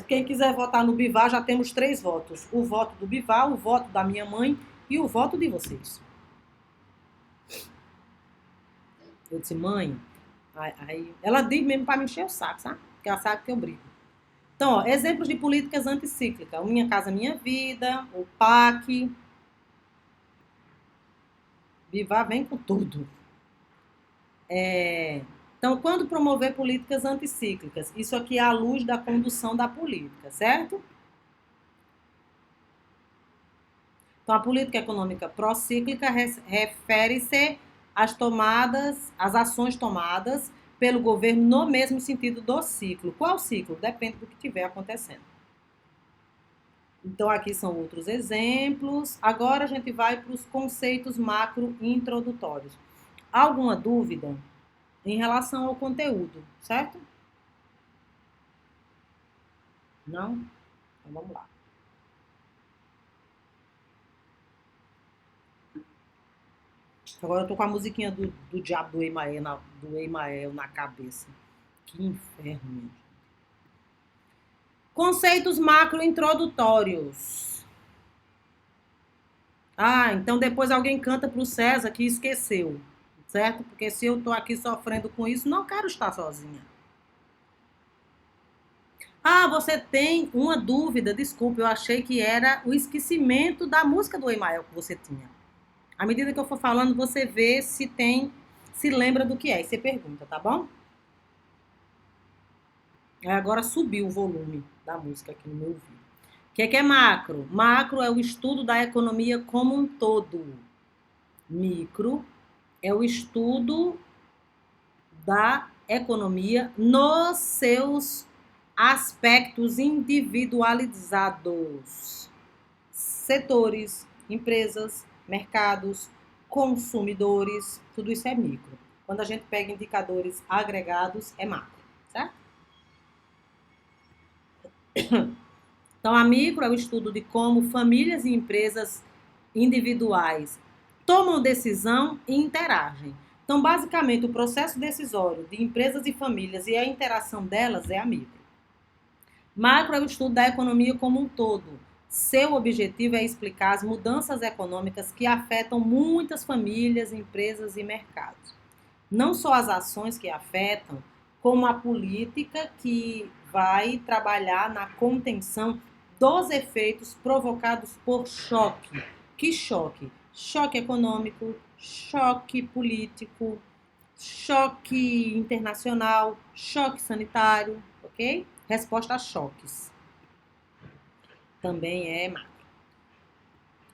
quem quiser votar no Bivar, já temos 3 votos. O voto do Bivar, o voto da minha mãe e o voto de vocês. Eu disse, mãe, aí ela diz mesmo para me encher o saco, sabe? Porque ela sabe que eu brigo. Então, ó, exemplos de políticas anticíclicas. O Minha Casa Minha Vida, o PAC. Bivar vem com tudo. Então, quando promover políticas anticíclicas? Isso aqui é à luz da condução da política, certo? Então, a política econômica procíclica refere-se às ações tomadas pelo governo no mesmo sentido do ciclo. Qual ciclo? Depende do que estiver acontecendo. Então, aqui são outros exemplos. Agora a gente vai para os conceitos macro introdutórios. Alguma dúvida em relação ao conteúdo, certo? Não? Então, vamos lá. Agora eu tô com a musiquinha do diabo do Emael na cabeça. Que inferno, meu. Conceitos macro introdutórios. Ah, então depois alguém canta pro César que esqueceu, certo? Porque se eu tô aqui sofrendo com isso, não quero estar sozinha. Ah, você tem uma dúvida, desculpe, eu achei que era o esquecimento da música do Emael que você tinha. À medida que eu for falando, você vê se lembra do que é, e você pergunta, tá bom? Agora subiu o volume da música aqui no meu ouvido. O que é macro? Macro é o estudo da economia como um todo. Micro é o estudo da economia nos seus aspectos individualizados. Setores, empresas, mercados, consumidores, tudo isso é micro. Quando a gente pega indicadores agregados, é macro, certo? Então, a micro é o estudo de como famílias e empresas individuais tomam decisão e interagem. Então, basicamente, o processo decisório de empresas e famílias e a interação delas é a micro. Macro é o estudo da economia como um todo. Seu objetivo é explicar as mudanças econômicas que afetam muitas famílias, empresas e mercados. Não só as ações que afetam, como a política que vai trabalhar na contenção dos efeitos provocados por choque. Que choque? Choque econômico, choque político, choque internacional, choque sanitário, ok? Resposta a choques. Também é macro.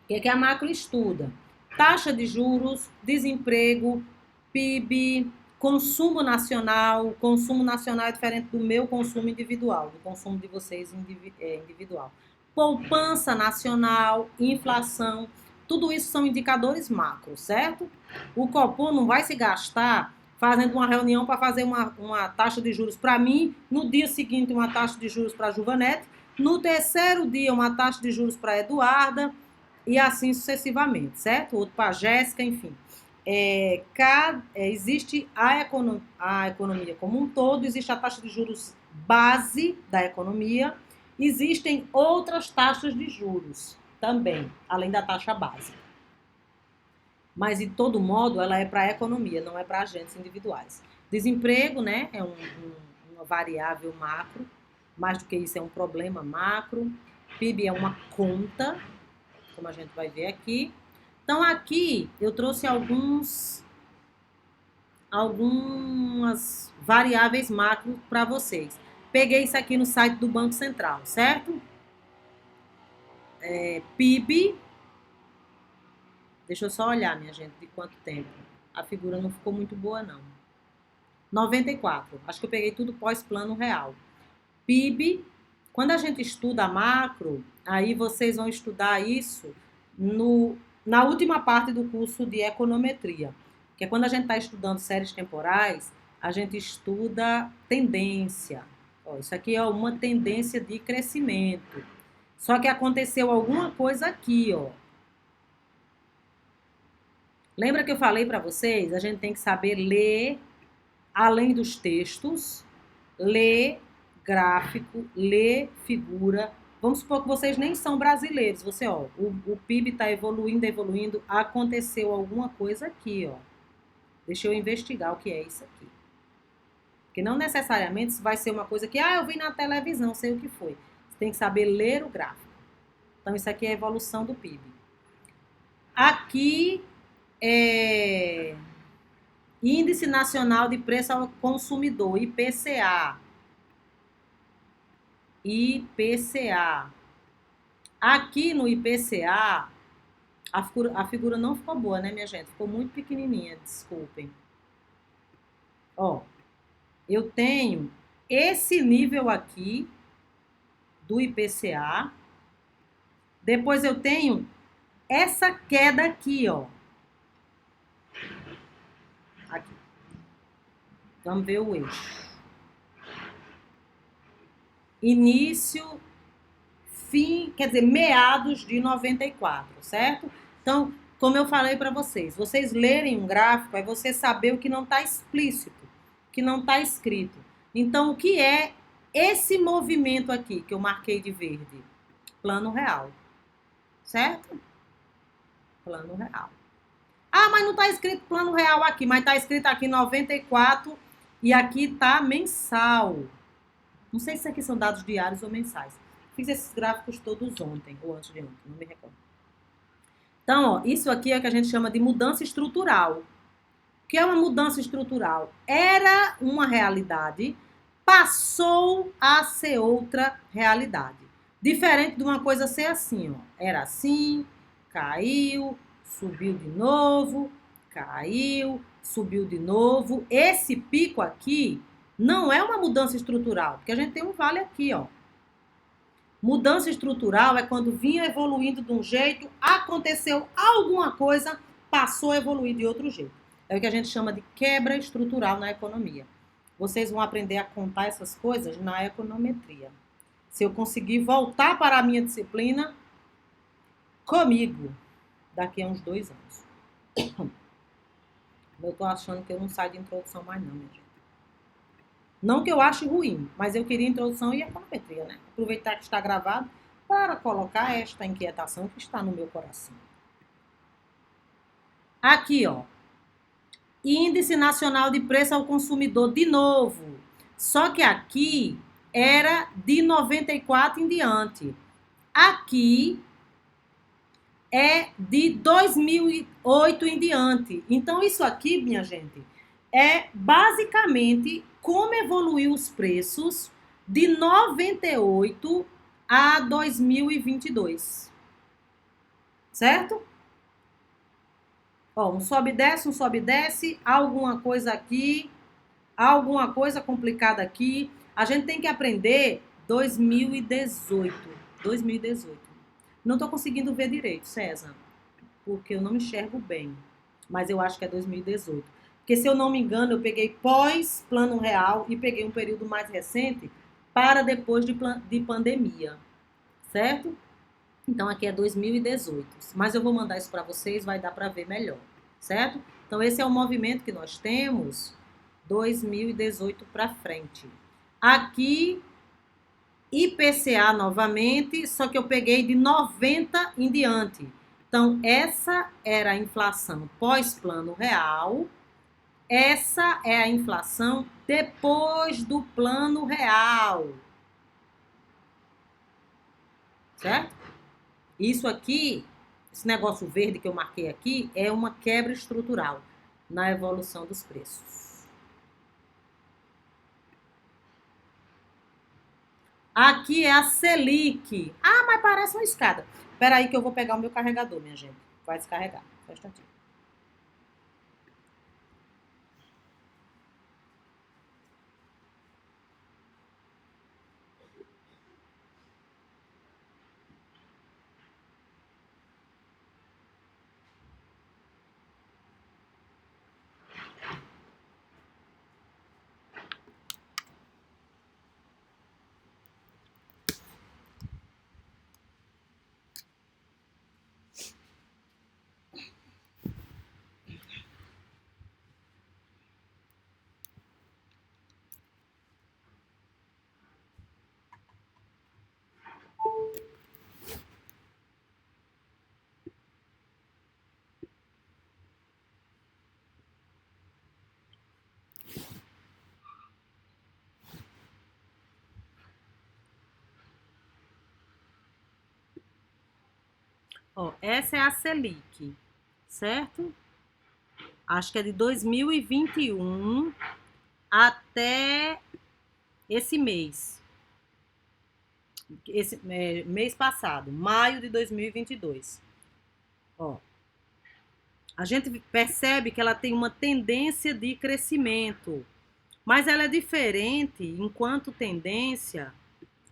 O que a macro estuda? Taxa de juros, desemprego, PIB, consumo nacional. O consumo nacional é diferente do meu consumo individual, do consumo de vocês individual. Poupança nacional, inflação, tudo isso são indicadores macro, certo? O Copom não vai se gastar fazendo uma reunião para fazer uma taxa de juros para mim, no dia seguinte uma taxa de juros para a Juvanete, no terceiro dia uma taxa de juros para a Eduarda, e assim sucessivamente, certo? Outro para a Jéssica, enfim. Existe a economia como um todo, existe a taxa de juros base da economia, existem outras taxas de juros também, além da taxa básica. Mas, de todo modo, ela é para a economia, não é para agentes individuais. Desemprego, né, é uma variável macro, mais do que isso é um problema macro. PIB é uma conta, como a gente vai ver aqui. Então, aqui eu trouxe algumas variáveis macro para vocês. Peguei isso aqui no site do Banco Central, certo? PIB, deixa eu só olhar, minha gente, de quanto tempo. A figura não ficou muito boa, não. 94. Acho que eu peguei tudo pós-plano real. PIB, quando a gente estuda macro, aí vocês vão estudar isso na última parte do curso de econometria, que é quando a gente está estudando séries temporais, a gente estuda tendência. Ó, isso aqui é uma tendência de crescimento. Só que aconteceu alguma coisa aqui, ó. Lembra que eu falei para vocês? A gente tem que saber ler, além dos textos, ler gráfico, ler figura. Vamos supor que vocês nem são brasileiros. Você, ó, o PIB está evoluindo, evoluindo. Aconteceu alguma coisa aqui, ó. Deixa eu investigar o que é isso aqui. Porque não necessariamente vai ser uma coisa que, eu vi na televisão, sei o que foi. Você tem que saber ler o gráfico. Então, isso aqui é a evolução do PIB. Aqui é Índice Nacional de Preço ao Consumidor, IPCA. IPCA. Aqui no IPCA, a figura não ficou boa, né, minha gente? Ficou muito pequenininha, desculpem. Ó, eu tenho esse nível aqui do IPCA. Depois eu tenho essa queda aqui, ó. Aqui. Vamos ver o eixo. Início, fim, quer dizer, meados de 94, certo? Então, como eu falei para vocês lerem um gráfico é você saber o que não está explícito, o que não está escrito. Então, o que é esse movimento aqui que eu marquei de verde? Plano real, certo? Plano real. Mas não está escrito plano real aqui, mas está escrito aqui 94 e aqui está mensal. Não sei se isso aqui são dados diários ou mensais. Fiz esses gráficos todos ontem, ou antes de ontem, não me recordo. Então, ó, isso aqui é o que a gente chama de mudança estrutural. O que é uma mudança estrutural? Era uma realidade, passou a ser outra realidade. Diferente de uma coisa ser assim, ó. Era assim, caiu, subiu de novo, caiu, subiu de novo. Esse pico aqui não é uma mudança estrutural, porque a gente tem um vale aqui, ó. Mudança estrutural é quando vinha evoluindo de um jeito, aconteceu alguma coisa, passou a evoluir de outro jeito. É o que a gente chama de quebra estrutural na economia. Vocês vão aprender a contar essas coisas na econometria. Se eu conseguir voltar para a minha disciplina, comigo, daqui a uns 2 anos. Eu tô achando que eu não saio de introdução mais não, minha gente. Não que eu ache ruim, mas eu queria introdução e econometria, né? Aproveitar que está gravado para colocar esta inquietação que está no meu coração. Aqui, ó. Índice Nacional de Preço ao Consumidor, de novo. Só que aqui era de 94 em diante. Aqui é de 2008 em diante. Então, isso aqui, minha gente, é basicamente como evoluiu os preços de 98 a 2022. Certo? Ó, um sobe e desce, alguma coisa aqui, alguma coisa complicada aqui. A gente tem que aprender 2018. 2018. Não estou conseguindo ver direito, César, porque eu não enxergo bem. Mas eu acho que é 2018. Porque, se eu não me engano, eu peguei pós-plano real e peguei um período mais recente para depois de pandemia. Certo? Então, aqui é 2018. Mas eu vou mandar isso para vocês, vai dar para ver melhor. Certo? Então, esse é o movimento que nós temos 2018 para frente. Aqui, IPCA novamente, só que eu peguei de 90 em diante. Então, essa era a inflação pós-plano real. Essa é a inflação depois do plano real. Certo? Isso aqui, esse negócio verde que eu marquei aqui, é uma quebra estrutural na evolução dos preços. Aqui é a Selic. Mas parece uma escada. Espera aí que eu vou pegar o meu carregador, minha gente. Vai descarregar. Só um instantinho. Ó, essa é a Selic, certo? Acho que é de 2021 até esse mês. Esse mês passado, maio de 2022. Ó, a gente percebe que ela tem uma tendência de crescimento, mas ela é diferente, enquanto tendência,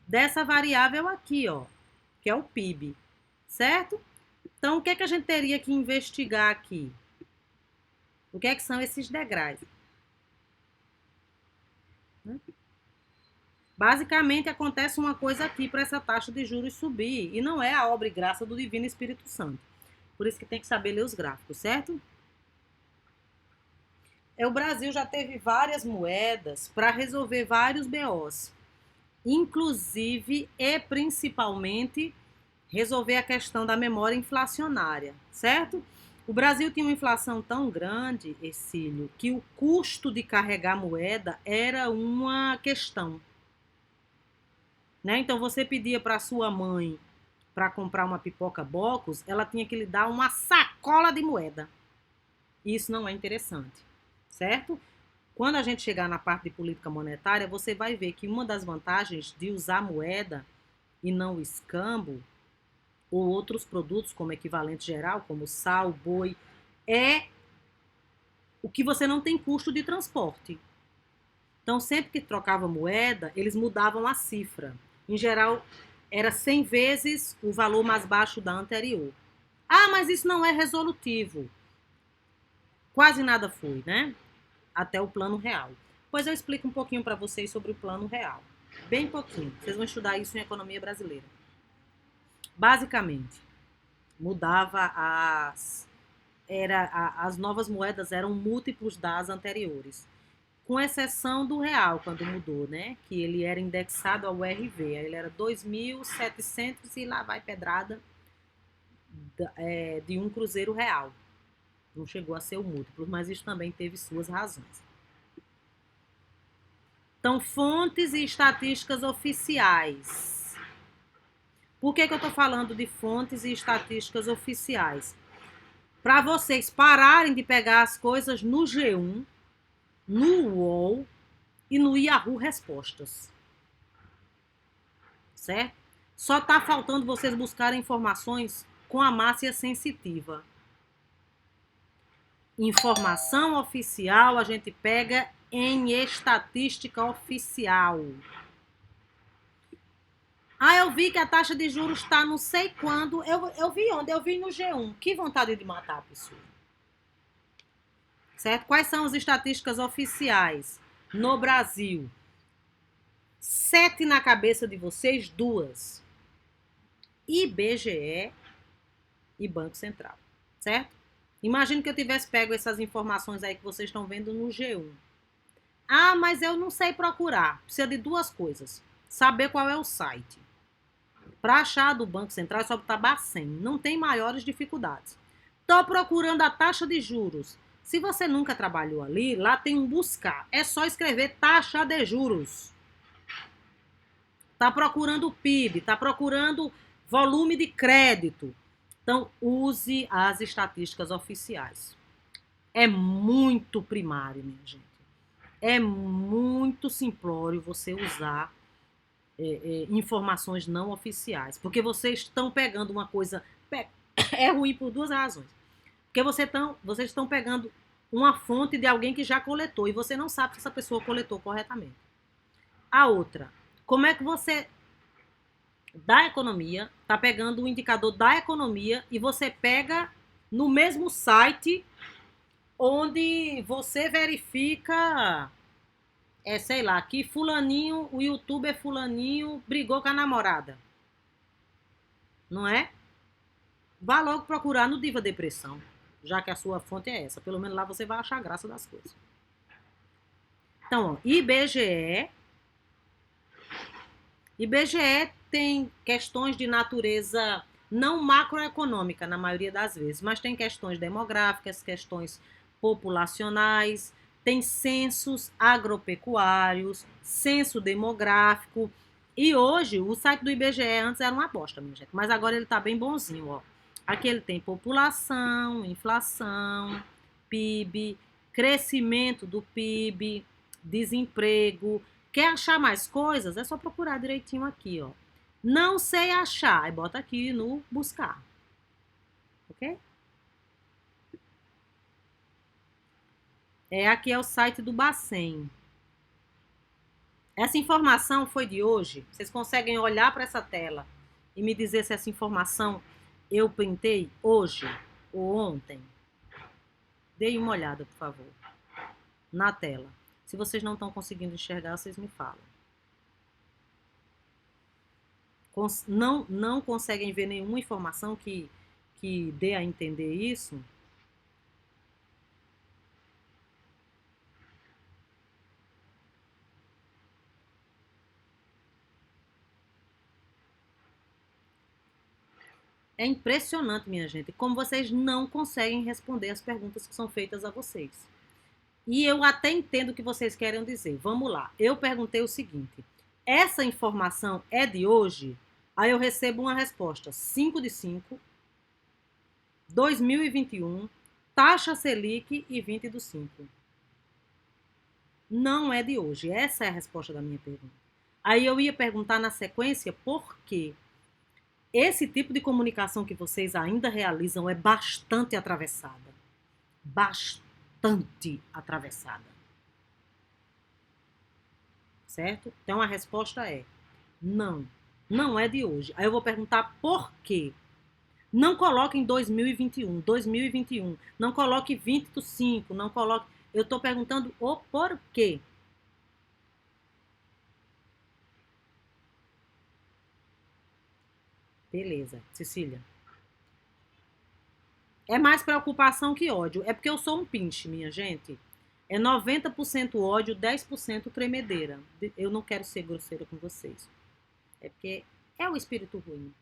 dessa variável aqui, ó, que é o PIB, certo? Então, o que é que a gente teria que investigar aqui? O que é que são esses degraus? Basicamente, acontece uma coisa aqui para essa taxa de juros subir, e não é a obra e graça do Divino Espírito Santo. Por isso que tem que saber ler os gráficos, certo? O Brasil já teve várias moedas para resolver vários BOs, inclusive e principalmente resolver a questão da memória inflacionária, certo? O Brasil tinha uma inflação tão grande, Ercílio, que o custo de carregar moeda era uma questão. Né? Então você pedia para sua mãe para comprar uma pipoca Bocos, ela tinha que lhe dar uma sacola de moeda. Isso não é interessante, certo? Quando a gente chegar na parte de política monetária, você vai ver que uma das vantagens de usar moeda e não o escambo, ou outros produtos como equivalente geral, como sal, boi, é o que você não tem custo de transporte. Então, sempre que trocava moeda, eles mudavam a cifra. Em geral, era 100 vezes o valor mais baixo da anterior. Ah, mas isso não é resolutivo. Quase nada foi, né? Até o plano real. Pois eu explico um pouquinho para vocês sobre o plano real. Bem pouquinho. Vocês vão estudar isso em economia brasileira. Basicamente, mudava as novas moedas eram múltiplos das anteriores. Com exceção do real, quando mudou, né? Que ele era indexado ao RV. Ele era 2.700 e lá vai pedrada de um cruzeiro real. Não chegou a ser o múltiplo, mas isso também teve suas razões. Então, fontes e estatísticas oficiais. Por que eu estou falando de fontes e estatísticas oficiais? Para vocês pararem de pegar as coisas no G1, no UOL e no Yahoo Respostas. Certo? Só está faltando vocês buscarem informações com a Márcia sensitiva. Informação oficial a gente pega em estatística oficial. Ah, eu vi que a taxa de juros está não sei quando. Eu vi onde? Eu vi no G1. Que vontade de matar a pessoa. Certo? Quais são as estatísticas oficiais no Brasil? 7 na cabeça de vocês, 2. IBGE e Banco Central. Certo? Imagino que eu tivesse pego essas informações aí que vocês estão vendo no G1. Ah, mas eu não sei procurar. Precisa de 2 coisas. Saber qual é o site. Para achar do Banco Central é só botar Bacen. Não tem maiores dificuldades. Estou procurando a taxa de juros. Se você nunca trabalhou ali, lá tem um buscar. É só escrever taxa de juros. Está procurando o PIB, está procurando volume de crédito. Então, use as estatísticas oficiais. É muito primário, minha gente. É muito simplório você usar informações não oficiais. Porque vocês estão pegando uma coisa... É ruim por duas razões. Porque vocês estão pegando uma fonte de alguém que já coletou e você não sabe se essa pessoa coletou corretamente. A outra, como é que você, da economia, está pegando o indicador da economia e você pega no mesmo site onde você verifica, sei lá, que fulaninho, o youtuber fulaninho brigou com a namorada. Não é? Vá logo procurar no Diva Depressão, já que a sua fonte é essa. Pelo menos lá você vai achar a graça das coisas. Então, ó, IBGE tem questões de natureza não macroeconômica, na maioria das vezes, mas tem questões demográficas, questões populacionais, tem censos agropecuários, censo demográfico. E hoje, o site do IBGE antes era uma bosta, minha gente, mas agora ele tá bem bonzinho, ó. Aqui ele tem população, inflação, PIB, crescimento do PIB, desemprego. Quer achar mais coisas? É só procurar direitinho aqui, ó. Não sei achar, aí bota aqui no buscar. Ok? Aqui é o site do Bacen. Essa informação foi de hoje. Vocês conseguem olhar para essa tela e me dizer se essa informação eu printei hoje ou ontem? Deem uma olhada, por favor, na tela. Se vocês não estão conseguindo enxergar, vocês me falam. Não conseguem ver nenhuma informação que dê a entender isso? É impressionante, minha gente, como vocês não conseguem responder as perguntas que são feitas a vocês. E eu até entendo o que vocês querem dizer. Vamos lá. Eu perguntei o seguinte: essa informação é de hoje? Aí eu recebo uma resposta: 5 de 5, 2021, taxa Selic e 20 do 5. Não é de hoje. Essa é a resposta da minha pergunta. Aí eu ia perguntar na sequência por quê. Esse tipo de comunicação que vocês ainda realizam é bastante atravessada. Bastante atravessada. Certo? Então a resposta é não. Não é de hoje. Aí eu vou perguntar por quê. Não coloque em 2021. Não coloque 20 do 5. Não coloque... Eu estou perguntando o porquê. Beleza, Cecília. É mais preocupação que ódio. É porque eu sou um pinche, minha gente. É 90% ódio, 10% tremedeira. Eu não quero ser grosseira com vocês. É porque é o espírito ruim.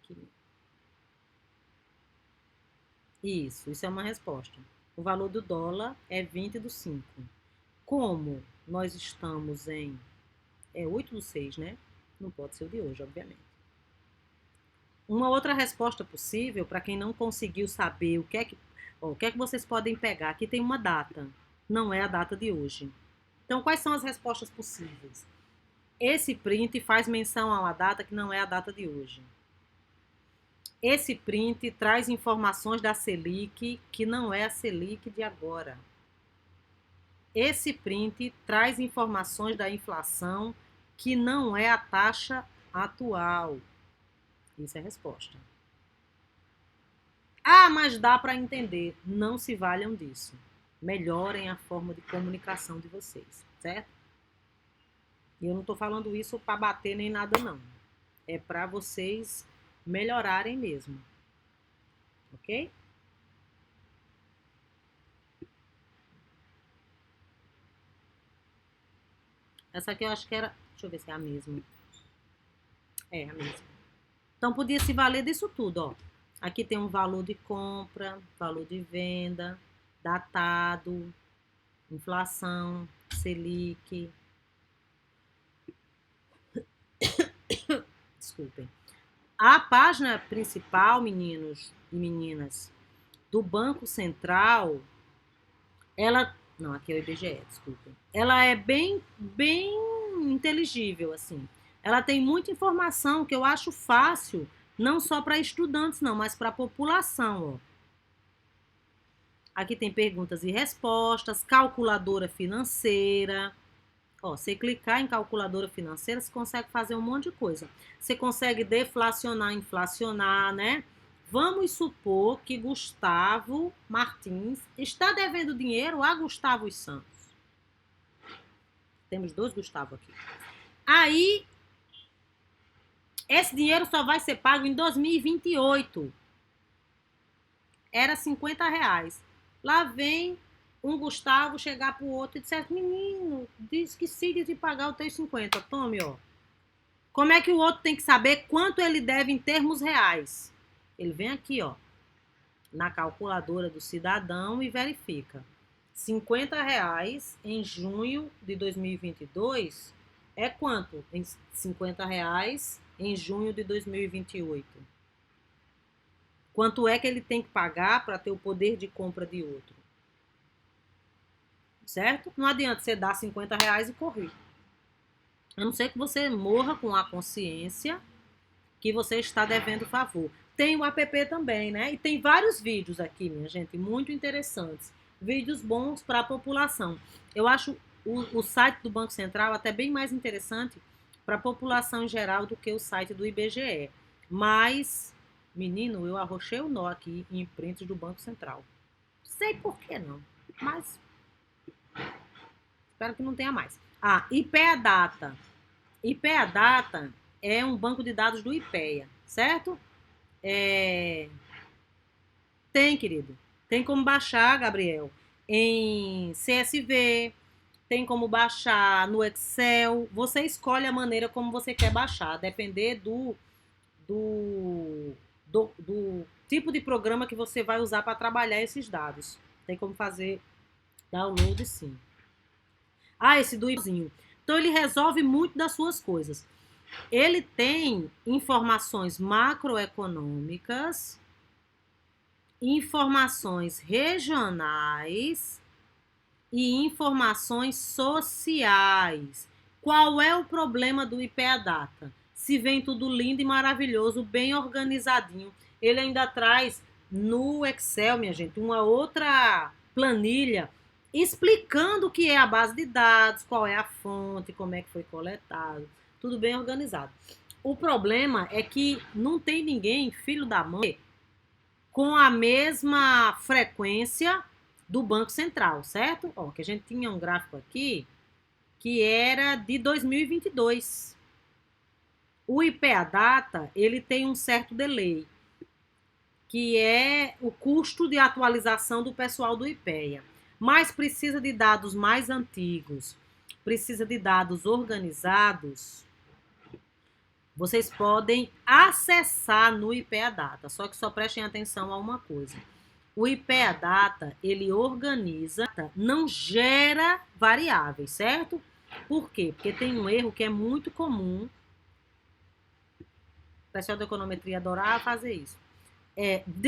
Isso é uma resposta. O valor do dólar é 20 do 5. Como nós estamos em 8 do 6, né? Não pode ser o de hoje, obviamente. Uma outra resposta possível, para quem não conseguiu saber o que é que vocês podem pegar, aqui tem uma data, não é a data de hoje. Então, quais são as respostas possíveis? Esse print faz menção a uma data que não é a data de hoje. Esse print traz informações da Selic que não é a Selic de agora. Esse print traz informações da inflação que não é a taxa atual. Isso é a resposta. Ah, mas dá para entender. Não se valham disso. Melhorem a forma de comunicação de vocês, certo? E eu não estou falando isso para bater nem nada, não. É para vocês melhorarem mesmo. Ok? Essa aqui eu acho que era... Deixa eu ver se é a mesma. É a mesma. Então, podia se valer disso tudo, ó. Aqui tem um valor de compra, valor de venda, datado, inflação, Selic. Desculpem. A página principal, meninos e meninas, do Banco Central, ela... Não, aqui é o IBGE, desculpem. Ela é bem inteligível, assim. ela tem muita informação que eu acho fácil, não só para estudantes, não, mas para a população. Ó. Aqui tem perguntas e respostas, calculadora financeira. Ó, você clicar em calculadora financeira, você consegue fazer um monte de coisa. Você consegue deflacionar, inflacionar, né? Vamos supor que Gustavo Martins está devendo dinheiro a Gustavo Santos. Temos 2 Gustavo aqui. Aí, esse dinheiro só vai ser pago em 2028. Era R$ 50. Lá vem um Gustavo chegar pro outro e dizer, menino, esqueci de pagar o teu 50. Tome, ó. Como é que o outro tem que saber quanto ele deve em termos reais? Ele vem aqui, ó, na calculadora do cidadão e verifica. R$ 50 em junho de 2022 é quanto? Em R$ 50 em junho de 2028. Quanto é que ele tem que pagar para ter o poder de compra de outro? Certo? Não adianta você dar R$ 50 e correr. A não ser que você morra com a consciência que você está devendo favor. Tem o app também, né? E tem vários vídeos aqui, minha gente, muito interessantes. Vídeos bons para a população. Eu acho o site do Banco Central até bem mais interessante para a população em geral do que o site do IBGE. Mas, menino, eu arrochei o nó aqui em prints do Banco Central. Sei por que não, mas espero que não tenha mais. Ah, IPEA-Data. IPEA-Data é um banco de dados do IPEA, certo? Tem, querido. Tem como baixar, Gabriel, em CSV, tem como baixar no Excel. Você escolhe a maneira como você quer baixar, depender do tipo de programa que você vai usar para trabalhar esses dados. Tem como fazer download, sim. Ah, esse do IPEAzinho. Então, ele resolve muito das suas coisas. Ele tem informações macroeconômicas, informações regionais e informações sociais. Qual é o problema do IPEA Data? Se vem tudo lindo e maravilhoso, bem organizadinho, ele ainda traz no Excel, minha gente, uma outra planilha explicando o que é a base de dados, qual é a fonte, como é que foi coletado, tudo bem organizado. O problema é que não tem ninguém, filho da mãe, com a mesma frequência do Banco Central, certo? Ó, que a gente tinha um gráfico aqui que era de 2022. O IPEA Data, ele tem um certo delay, que é o custo de atualização do pessoal do IPEA. Mas precisa de dados mais antigos, precisa de dados organizados. Vocês podem acessar no IPEA Data, só que só prestem atenção a uma coisa. O IPEA Data, ele organiza, não gera variáveis, certo? Por quê? Porque tem um erro que é muito comum. O pessoal da econometria adorava fazer isso.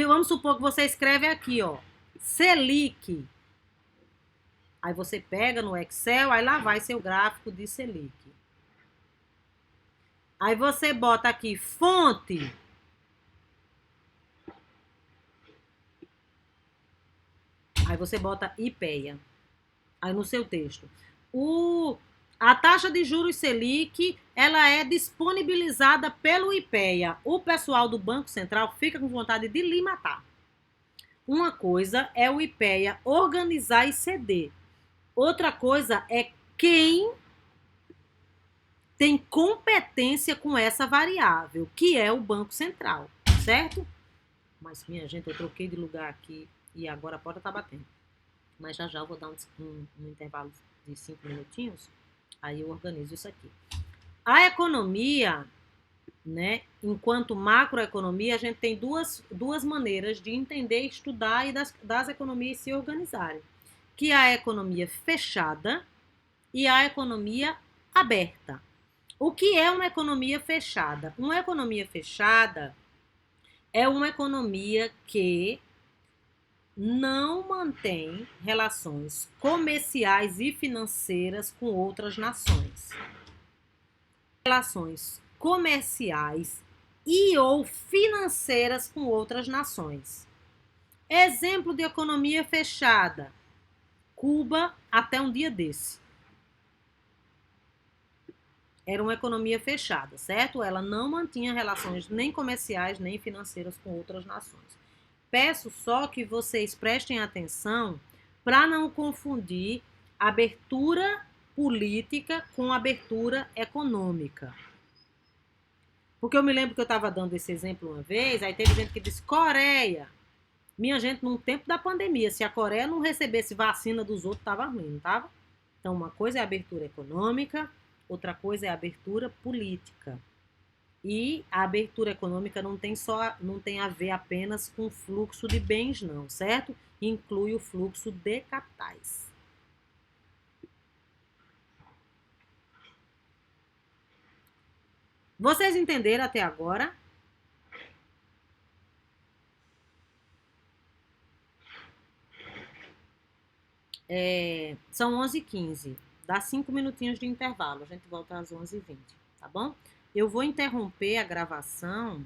Vamos supor que você escreve aqui, ó, Selic. Aí você pega no Excel, aí lá vai seu gráfico de Selic. Aí você bota aqui fonte. Aí você bota IPEA. Aí no seu texto. A taxa de juros Selic, ela é disponibilizada pelo IPEA. O pessoal do Banco Central fica com vontade de lhe matar. Uma coisa é o IPEA organizar e ceder. Outra coisa é quem tem competência com essa variável, que é o Banco Central, certo? Mas, minha gente, eu troquei de lugar aqui e agora a porta tá batendo. Mas já eu vou dar um intervalo de 5 minutinhos, aí eu organizo isso aqui. A economia, né, enquanto macroeconomia, a gente tem duas maneiras de entender, estudar e das economias se organizarem, que é a economia fechada e a economia aberta. O que é uma economia fechada? Uma economia fechada é uma economia que não mantém relações comerciais e financeiras com outras nações. relações comerciais e ou financeiras com outras nações. Exemplo de economia fechada: Cuba até um dia desse. Era uma economia fechada, certo? Ela não mantinha relações nem comerciais nem financeiras com outras nações. Peço só que vocês prestem atenção para não confundir abertura política com abertura econômica. Porque eu me lembro que eu estava dando esse exemplo uma vez, aí teve gente que disse: Coreia. Minha gente, num tempo da pandemia, se a Coreia não recebesse vacina dos outros, estava ruim, não estava? Então, uma coisa é a abertura econômica, outra coisa é a abertura política. E a abertura econômica não tem a ver apenas com fluxo de bens, não, certo? Inclui o fluxo de capitais. Vocês entenderam até agora? São 11h15. Dá 5 minutinhos de intervalo. A gente volta às 11h20, tá bom? Eu vou interromper a gravação